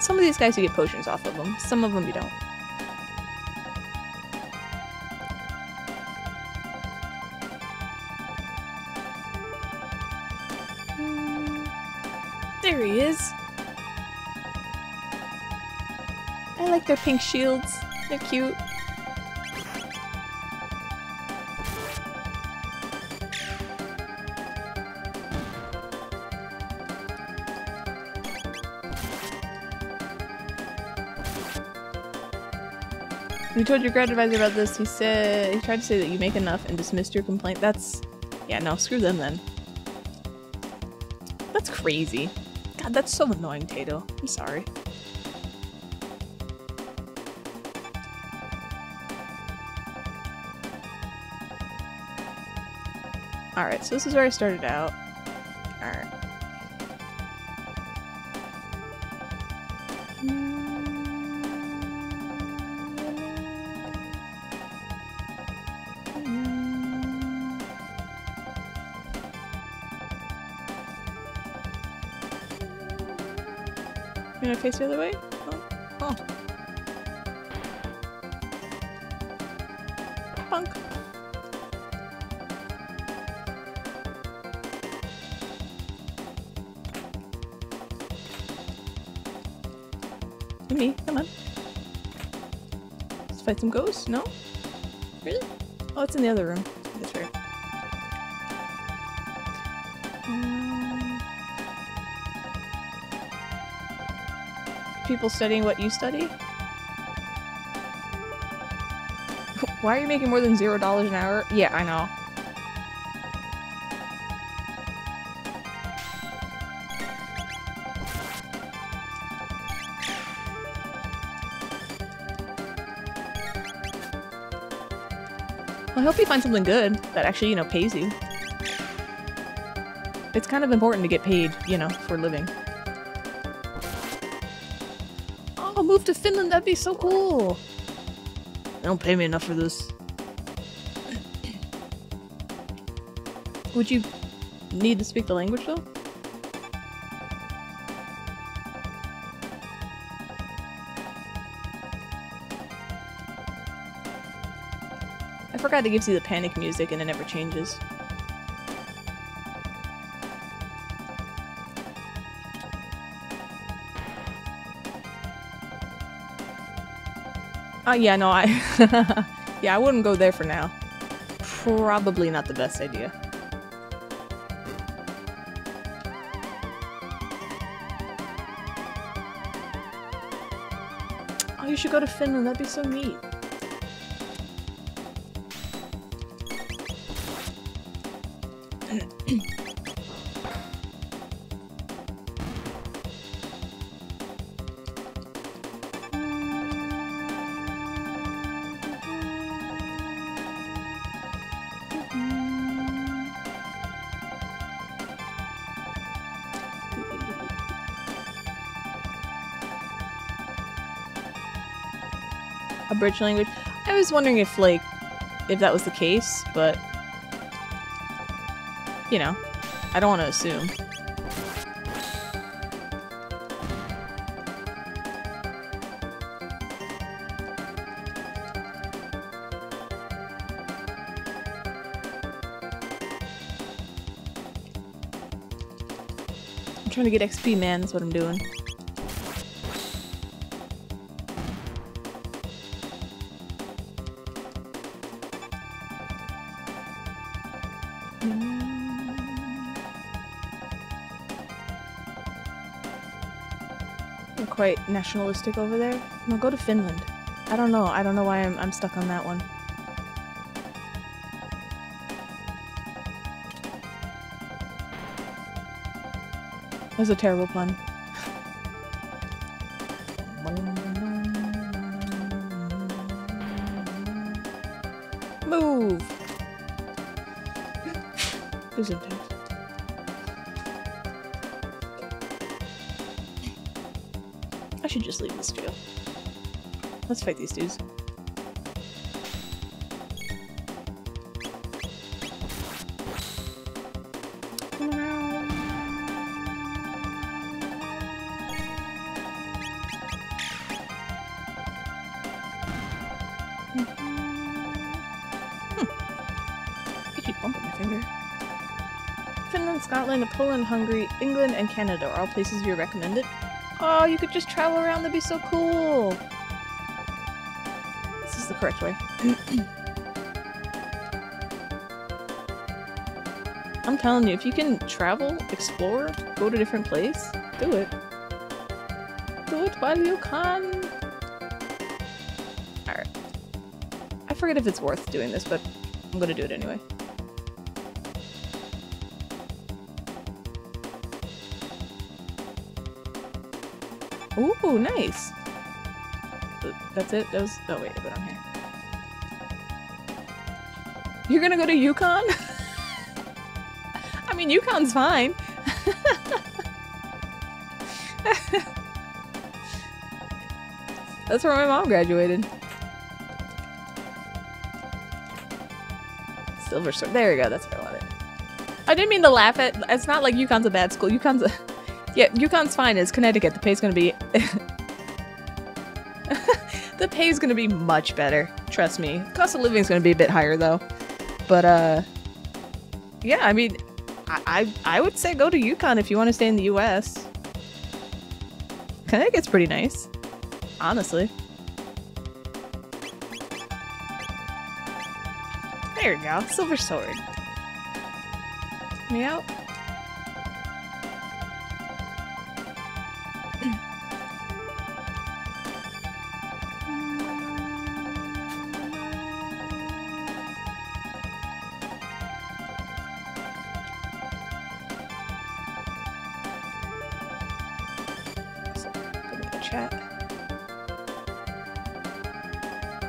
Some of these guys you get potions off of them. Some of them you don't. There he is. I like their pink shields. They're cute. We told your grad advisor about this. He tried to say that you make enough and dismissed your complaint. That's... Yeah, no, screw them then. That's crazy. God, that's so annoying, Tato. I'm sorry. Alright, so this is where I started out. Alright. You wanna face the other way? Oh. Oh. Punk. Me, come on. Let's fight some ghosts? No? Really? Oh, it's in the other room. That's right. People studying what you study? Why are you making more than $0 an hour? Yeah, I know. I hope you find something good that actually, you know, pays you. It's kind of important to get paid, you know, for a living. Oh, move to Finland, that'd be so cool! They don't pay me enough for this. Would you need to speak the language, though? I forgot it gives you the panic music and it never changes. Yeah, no, yeah, I wouldn't go there for now. Probably not the best idea. Oh, you should go to Finland, that'd be so neat. Abridged language. I was wondering if, like, if that was the case, but you know, I don't want to assume. I'm trying to get XP, man. That's what I'm doing. You're quite nationalistic over there. No, go to Finland. I don't know. I don't know why I'm stuck on that one. That was a terrible pun. Move! Who's in there? I should just leave this jail. Let's fight these dudes. I keep bumping my finger. Finland, Scotland, Poland, Hungary, England, and Canada are all places you recommended. Oh, you could just travel around, that'd be so cool! This is the correct way. I'm telling you, if you can travel, explore, go to a different place, do it. Do it while you can! Alright. I forget if it's worth doing this, but I'm gonna do it anyway. Ooh, nice! That's it? That was- oh wait, I go down here. You're gonna go to Yukon? I mean, Yukon's fine. That's where my mom graduated. Silver Sword. There we go, that's what I wanted. I didn't mean to laugh at- it's not like Yukon's a bad school. Yukon's a- yeah, Yukon's fine. It's Connecticut. The pay's gonna be- the pay's gonna be much better. Trust me. Cost of living's gonna be a bit higher though. But yeah, I mean, I would say go to Yukon if you want to stay in the US. Connecticut's pretty nice. Honestly. There you go. Silver Sword. Me out.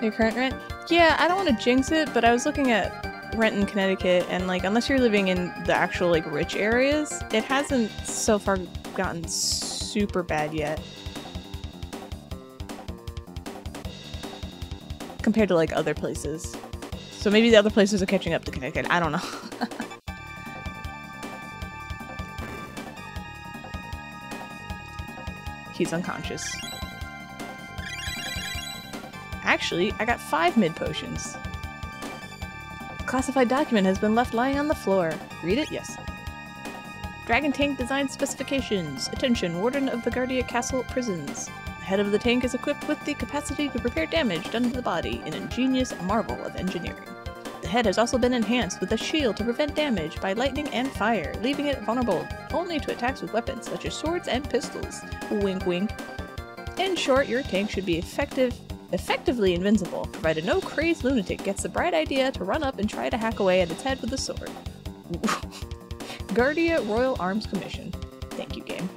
Your current rent? Yeah, I don't want to jinx it, but I was looking at rent in Connecticut, and like, unless you're living in the actual like rich areas, it hasn't so far gotten super bad yet. Compared to like other places. So maybe the other places are catching up to Connecticut. I don't know. He's unconscious. Actually, I got 5 mid potions. Classified document has been left lying on the floor. Read it? Yes. Dragon tank design specifications. Attention, Warden of the Guardia Castle Prisons. The head of the tank is equipped with the capacity to repair damage done to the body, an ingenious marvel of engineering. The head has also been enhanced with a shield to prevent damage by lightning and fire, leaving it vulnerable only to attacks with weapons such as swords and pistols. Wink wink. In short, your tank should be effectively invincible, provided no crazed lunatic gets the bright idea to run up and try to hack away at its head with a sword. Guardia Royal Arms Commission. Thank you, game.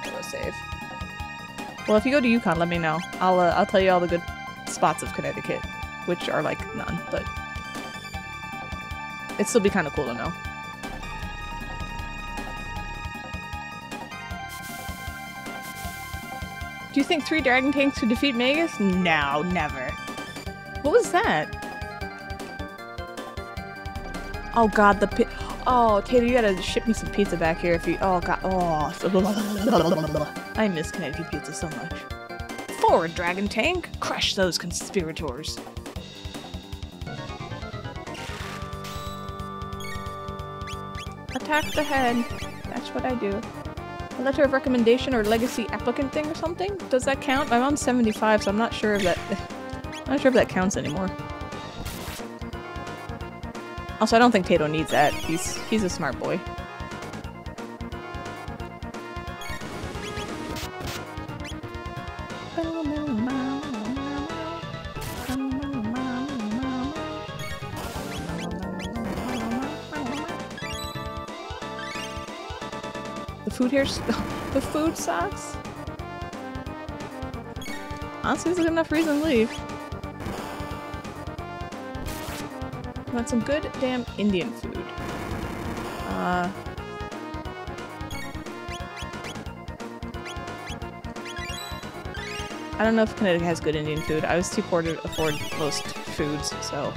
Go save. Well, if you go to Yukon, let me know. I'll tell you all the good spots of Connecticut, which are like none, but it'd still be kind of cool to know. Do you think 3 dragon tanks could defeat Magus? No, never. What was that? Oh god, the pit. Oh, Tater, you gotta ship me some pizza back here if you. Oh god. Oh. I miss Connecticut pizza so much. Forward, dragon tank! Crush those conspirators! Attack the head. That's what I do. A letter of recommendation or legacy applicant thing or something? Does that count? I'm on 75, so I'm not sure if that counts anymore. Also, I don't think Tato needs that. He's a smart boy. The food here, the food sucks. Honestly, it's a good enough reason to leave. Want some good damn Indian food. I don't know if Connecticut has good Indian food. I was too poor to afford most foods, so.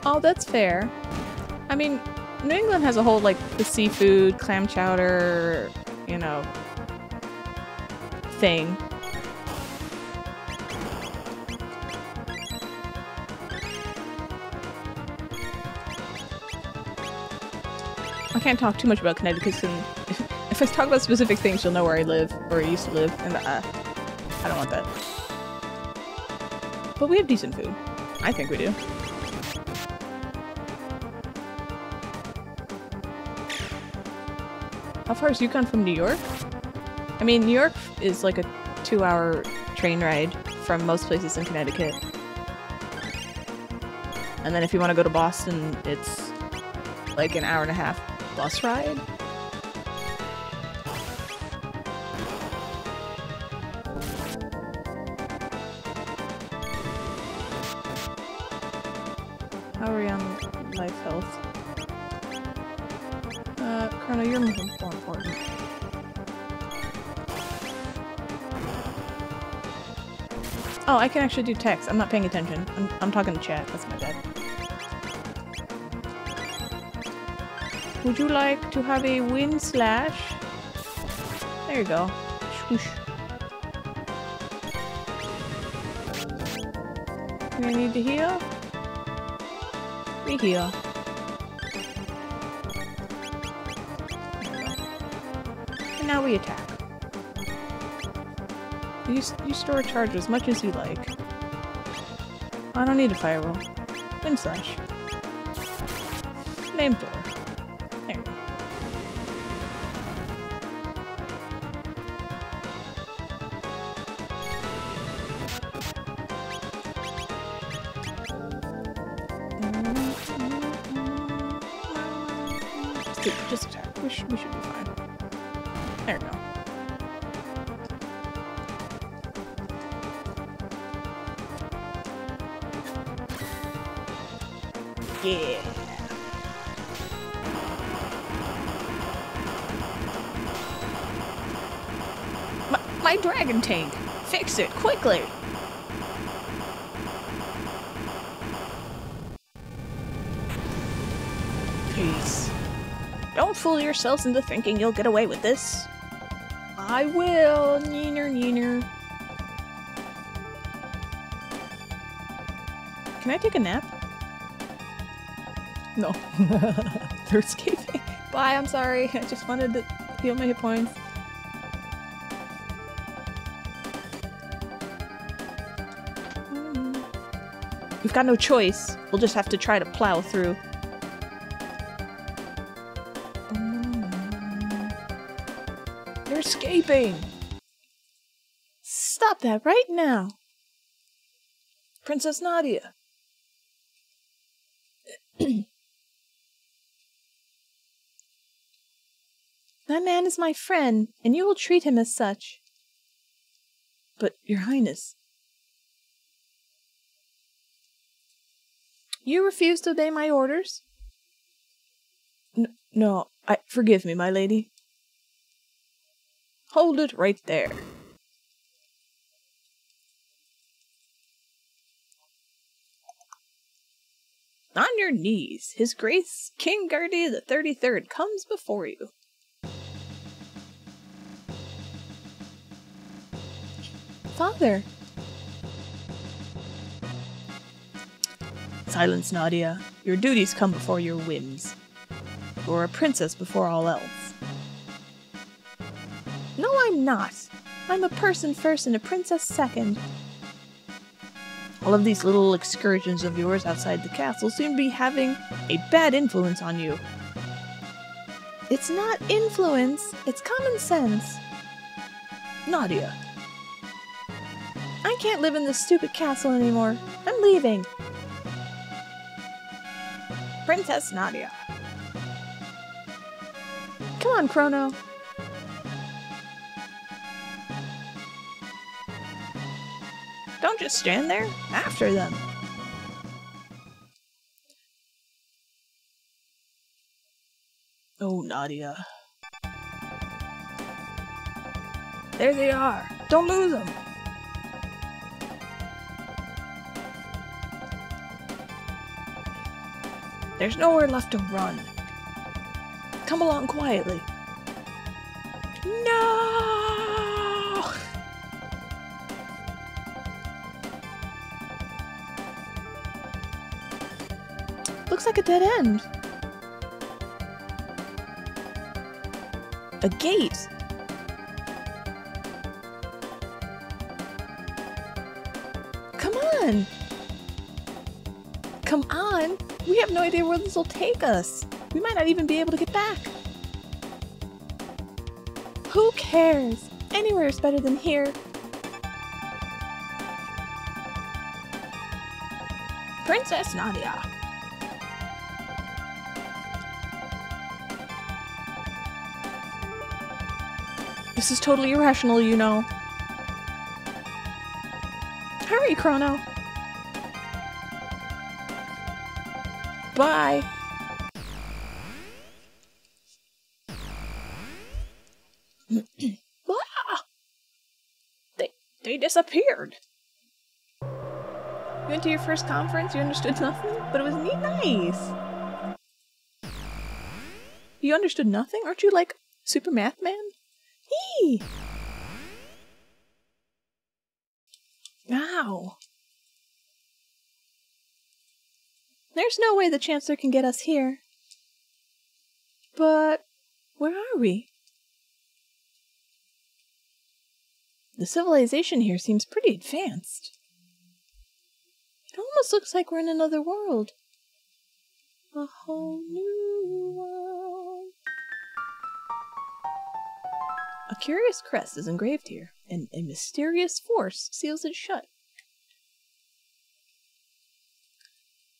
Oh, that's fair. I mean, New England has a whole, like, the seafood, clam chowder, you know, thing. I can't talk too much about Connecticut because if I talk about specific things, you'll know where I live, or I used to live, and I don't want that. But we have decent food. I think we do. How far is Yukon from New York? I mean, New York is like a 2-hour train ride from most places in Connecticut. And then if you want to go to Boston, it's like an 1.5-hour bus ride. How are we on life health? Chrono, you're more important. Oh, I can actually do text. I'm not paying attention. I'm talking to chat. That's my bad. Would you like to have a wind slash? There you go. Swoosh. Do I need to heal? We heal. And now we attack. You store charge as much as you like. I don't need a firewall. Wind slash. Flamethrower. There we go. Just attack. We should be fine. There we go. Yeah. My dragon tank! Fix it, quickly! Peace. Don't fool yourselves into thinking you'll get away with this. I will, neener neener. Can I take a nap? No. They're escaping. Bye, I'm sorry. I just wanted to heal my hit points. We've got no choice. We'll just have to try to plow through. They're escaping! Stop that right now! Princess Nadia! That man is my friend, and you will treat him as such. But, Your Highness... You refuse to obey my orders? No, forgive me, my lady. Hold it right there. On your knees, His Grace King Gardy the 33rd comes before you. Father! Silence, Nadia. Your duties come before your whims. or a princess before all else. No, I'm not. I'm a person first and a princess second. All of these little excursions of yours outside the castle seem to be having a bad influence on you. It's not influence, it's common sense. Nadia. I can't live in this stupid castle anymore. I'm leaving. Princess Nadia. Come on, Chrono. Don't just stand there. After them. Oh, Nadia. There they are. Don't lose them. There's nowhere left to run. Come along quietly. No! Looks like a dead end. A gate. Come on. Come on. We have no idea where this will take us. We might not even be able to get back. Who cares? Anywhere is better than here. Princess Nadia. This is totally irrational, you know. Hurry, Chrono. Bye. They disappeared. You went to your first conference, you understood nothing, but it was nice. You understood nothing? Aren't you like Super Math Man? Hee! Ow. There's no way the Chancellor can get us here. But where are we? The civilization here seems pretty advanced. It almost looks like we're in another world. A whole new world. A curious crest is engraved here, and a mysterious force seals it shut.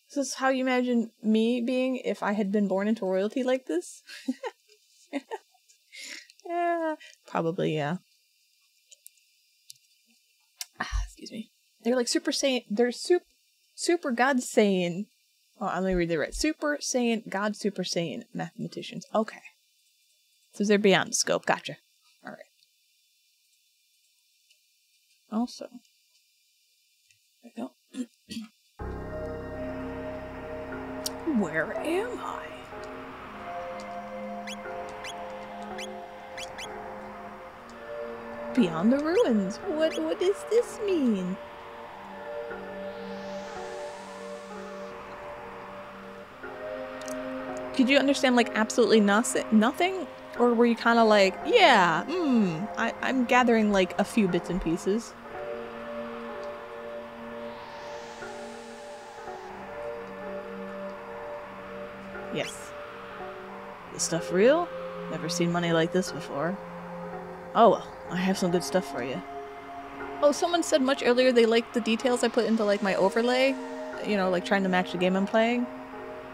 This is how you imagine me being if I had been born into royalty like this? Yeah, probably, yeah. Excuse me. They're like Super Saiyan. They're Super God Saiyan. Oh, let me read it right. Super Saiyan, God Super Saiyan mathematicians. Okay. So they're beyond the scope. Gotcha. Alright. Also. There we go. Where am I? Beyond the ruins. What does this mean? Did you understand like absolutely nothing? Or were you kind of like, yeah, I'm gathering like a few bits and pieces. Yes. This stuff real? Never seen money like this before. Oh well, I have some good stuff for you. Oh, someone said much earlier they liked the details I put into like my overlay. You know, like trying to match the game I'm playing.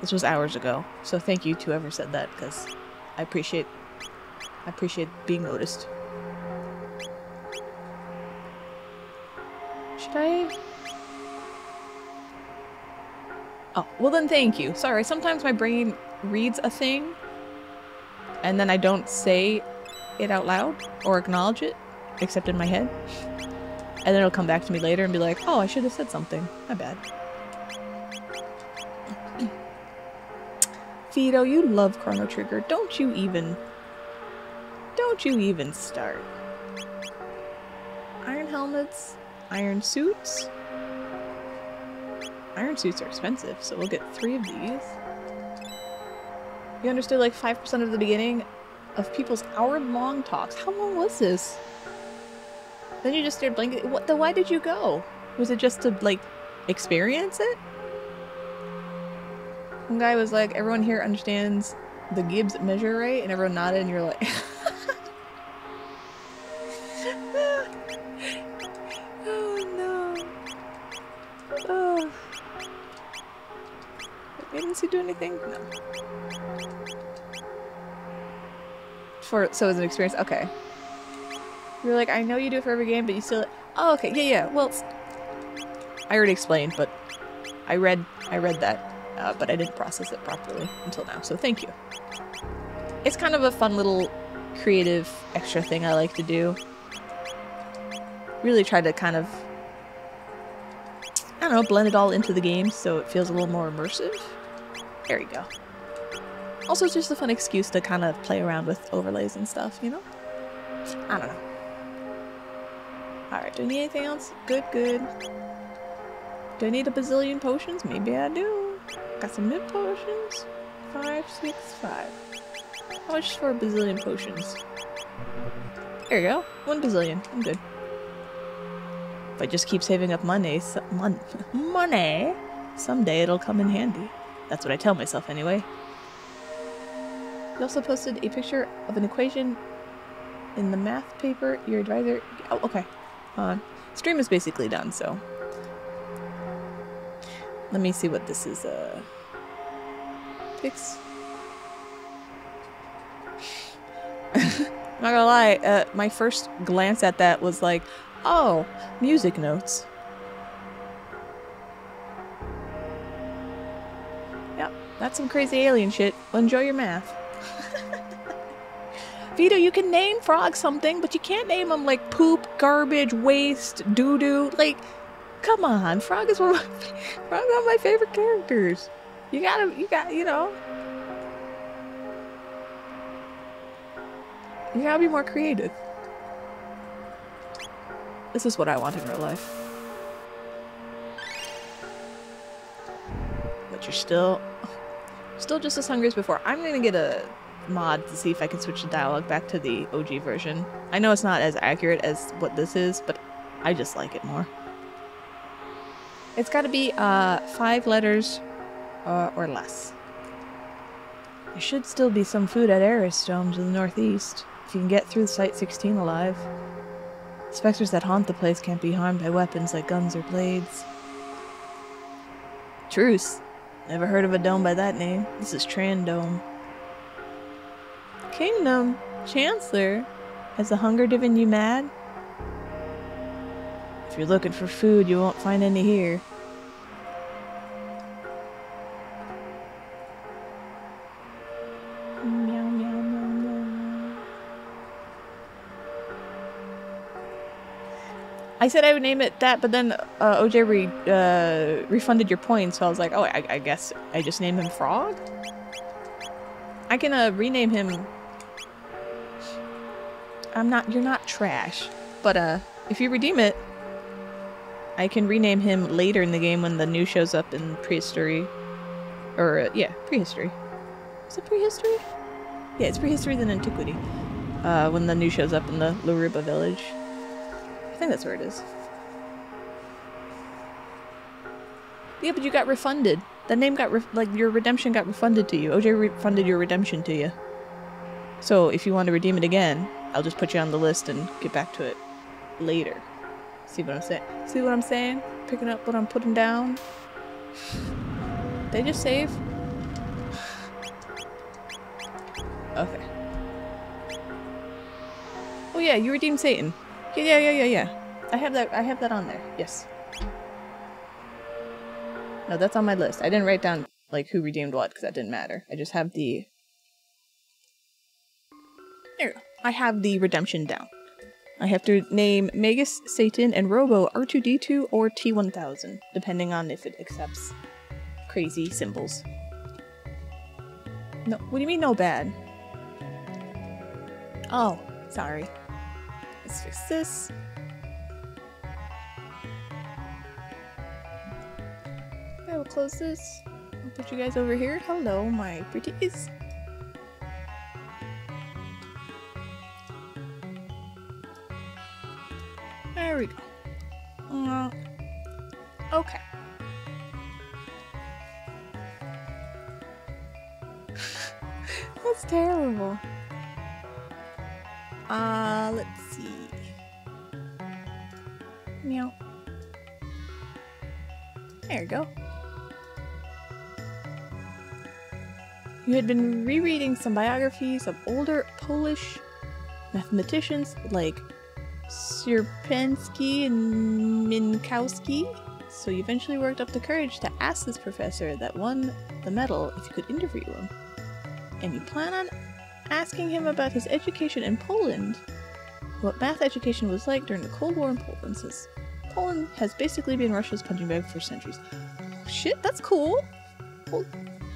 This was hours ago, so thank you to whoever said that, because I appreciate being noticed. Should I? Oh, well then thank you. Sorry, sometimes my brain reads a thing, and then I don't say it out loud, or acknowledge it, except in my head. And then it'll come back to me later and be like, oh, I should have said something. My bad. Vito, you love Chrono Trigger. Don't you even start. Iron helmets, iron suits. Iron suits are expensive, so we'll get 3 of these. You understood like 5% of the beginning of people's hour-long talks. How long was this? Then you just stared blankly. What? Why did you go? Was it just to like experience it? One guy was like, everyone here understands the Gibbs measure, right? And everyone nodded, and you're like, oh no. Oh. Didn't he do anything? No. So it was an experience. Okay. You're like, I know you do it for every game, but you still. Oh, okay. Yeah. Well, I already explained, but I read that. But I didn't process it properly until now, so thank you. It's kind of a fun little creative extra thing I like to do. Really try to kind of, I don't know, blend it all into the game so it feels a little more immersive. There you go. Also, it's just a fun excuse to kind of play around with overlays and stuff, you know? I don't know. Alright, do I need anything else? Good. Do I need a bazillion potions? Maybe I do. Got some mid potions. 5, 6, 5. How much for a bazillion potions? There you go. 1 bazillion. I'm good. If I just keep saving up money, someday it'll come in handy. That's what I tell myself anyway. You also posted a picture of an equation in the math paper your advisor... Oh, okay. Stream is basically done, so... Let me see what this is, Pix. Not gonna lie, my first glance at that was like, oh, music notes. Yep, that's some crazy alien shit. Well, enjoy your math. Vito, you can name Frog something, but you can't name him like poop, garbage, waste, doo-doo. Like, come on, Frog is one of my favorite characters. You know. You gotta be more creative. This is what I want in real life. But you're still just as hungry as before. I'm gonna get a mod to see if I can switch the dialogue back to the OG version. I know it's not as accurate as what this is, but I just like it more. It's gotta be 5 letters or less. There should still be some food at Aristome to the northeast, if you can get through Site 16 alive. Specters that haunt the place can't be harmed by weapons like guns or blades. Truce. Never heard of a dome by that name. This is Trandome. Kingdom? Chancellor? Has the hunger driven you mad? If you're looking for food, you won't find any here. Meow, meow, meow, meow. I said I would name it that, but then OJ refunded your points, so I was like, oh, I guess I just name him Frog? I can rename him... You're not trash, but if you redeem it, I can rename him later in the game when the new shows up in prehistory. Or, yeah, prehistory. Is it prehistory? Yeah, it's prehistory then antiquity. When the new shows up in the Laruba village. I think that's where it is. Yeah, but you got refunded. The name got, your redemption got refunded to you. OJ refunded your redemption to you. So, if you want to redeem it again, I'll just put you on the list and get back to it later. See what I'm saying? See what I'm saying? Picking up what I'm putting down. Did I just save? Okay. Oh yeah, you redeemed Satan. Yeah. I have that on there. Yes. No, that's on my list. I didn't write down like who redeemed what because that didn't matter. I just have the... There you go. I have the redemption down. I have to name Magus, Satan, and Robo R2D2 or T1000, depending on if it accepts crazy symbols. No, what do you mean no bad? Oh, sorry. Let's fix this. I will close this. I'll put you guys over here. Hello, my pretties. There we go. Okay. That's terrible. Let's see. Meow. There you go. You had been rereading some biographies of older Polish mathematicians like Sierpinski and Minkowski, so you eventually worked up the courage to ask this professor that won the medal if you could interview him. And you plan on asking him about his education in Poland, what math education was like during the Cold War in Poland, since Poland has basically been Russia's punching bag for centuries. Oh, shit, that's cool! Well,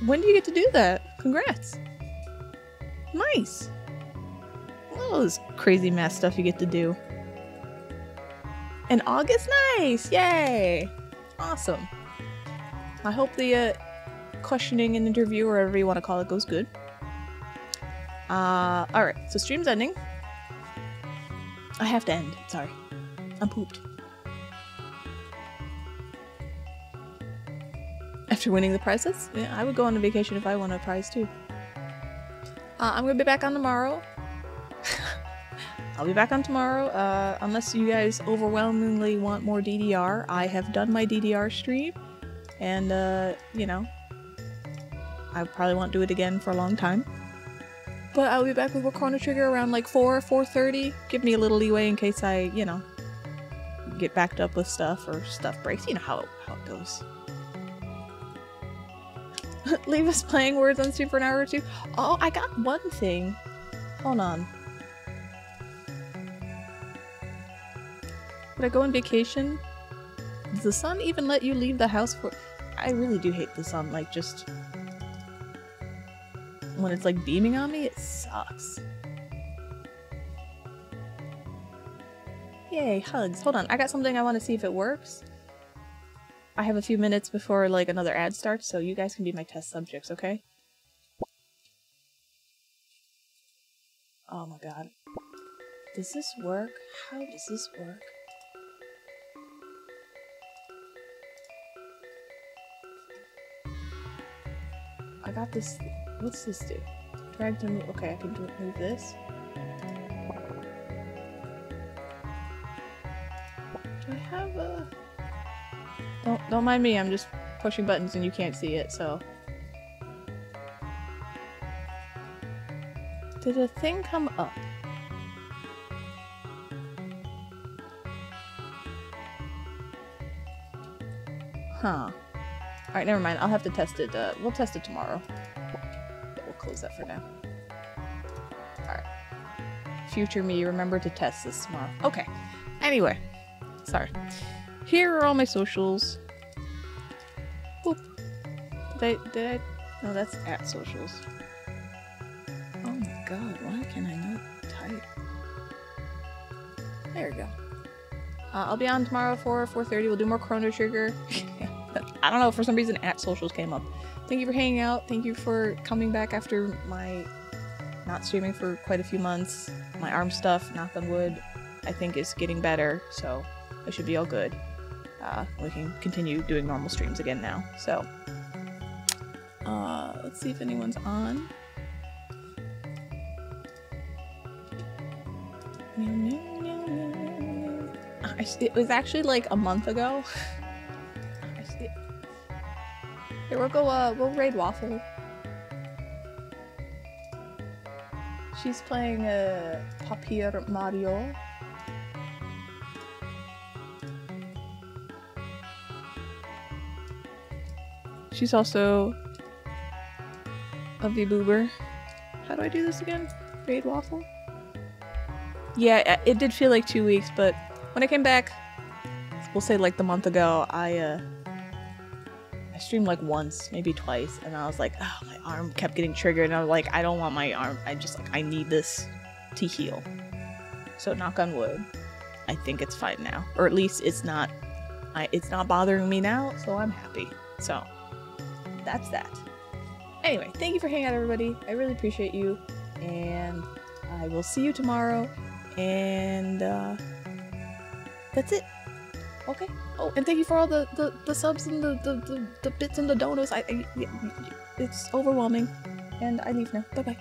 when do you get to do that? Congrats! Nice! All this crazy math stuff you get to do. In August? Nice! Yay! Awesome. I hope the questioning and interview, or whatever you want to call it, goes good. Alright, so stream's ending. I have to end, sorry. I'm pooped. After winning the prizes? Yeah, I would go on a vacation if I won a prize too. I'm gonna be back on tomorrow. I'll be back on tomorrow, unless you guys overwhelmingly want more DDR. I have done my DDR stream, and, you know, I probably won't do it again for a long time. But I'll be back with Chrono Trigger around like 4:30. Give me a little leeway in case I, you know, get backed up with stuff or stuff breaks. You know how it goes. Leave us playing words on stream for an hour or two. Oh, I got one thing. Hold on. Would I go on vacation? Does the sun even let you leave the house for— I really do hate the sun, like, just when it's like beaming on me, it sucks. Yay, hugs. Hold on, I got something I want to see if it works. I have a few minutes before like another ad starts, so you guys can be my test subjects, okay? Oh my god. Does this work? How does this work? I got this. What's this do? Drag to move. Okay, I can move this. Do I have a— Don't mind me, I'm just pushing buttons and you can't see it, so. Did a thing come up? Huh. Alright, never mind. I'll have to test it. We'll test it tomorrow. But we'll close that for now. Alright. Future me, remember to test this tomorrow. Okay. Anyway. Sorry. Here are all my socials. Boop. Did I? No, that's at socials. Oh my god, why can I not type? There we go. I'll be on tomorrow for 4:30. We'll do more Chrono Trigger. I don't know, for some reason at socials came up. Thank you for hanging out. Thank you for coming back after my not streaming for quite a few months. My arm stuff, knock on wood, I think is getting better, so I should be all good. We can continue doing normal streams again now. So, let's see if anyone's on. It was actually like a month ago. Here, we'll raid Waffle. She's playing Papier Mario. She's also a Vtuber. How do I do this again? Raid Waffle? Yeah, it did feel like 2 weeks, but when I came back, we'll say like the month ago, I streamed like once, maybe twice, and I was like, oh, my arm kept getting triggered, and I was like, I don't want my arm, I need this to heal. So knock on wood, I think it's fine now. Or at least it's not bothering me now, so I'm happy. So, that's that. Anyway, thank you for hanging out, everybody. I really appreciate you, and I will see you tomorrow, and That's it. Okay. Oh, and thank you for all the subs and the bits and the donos. It's overwhelming. And I leave now. Bye-bye.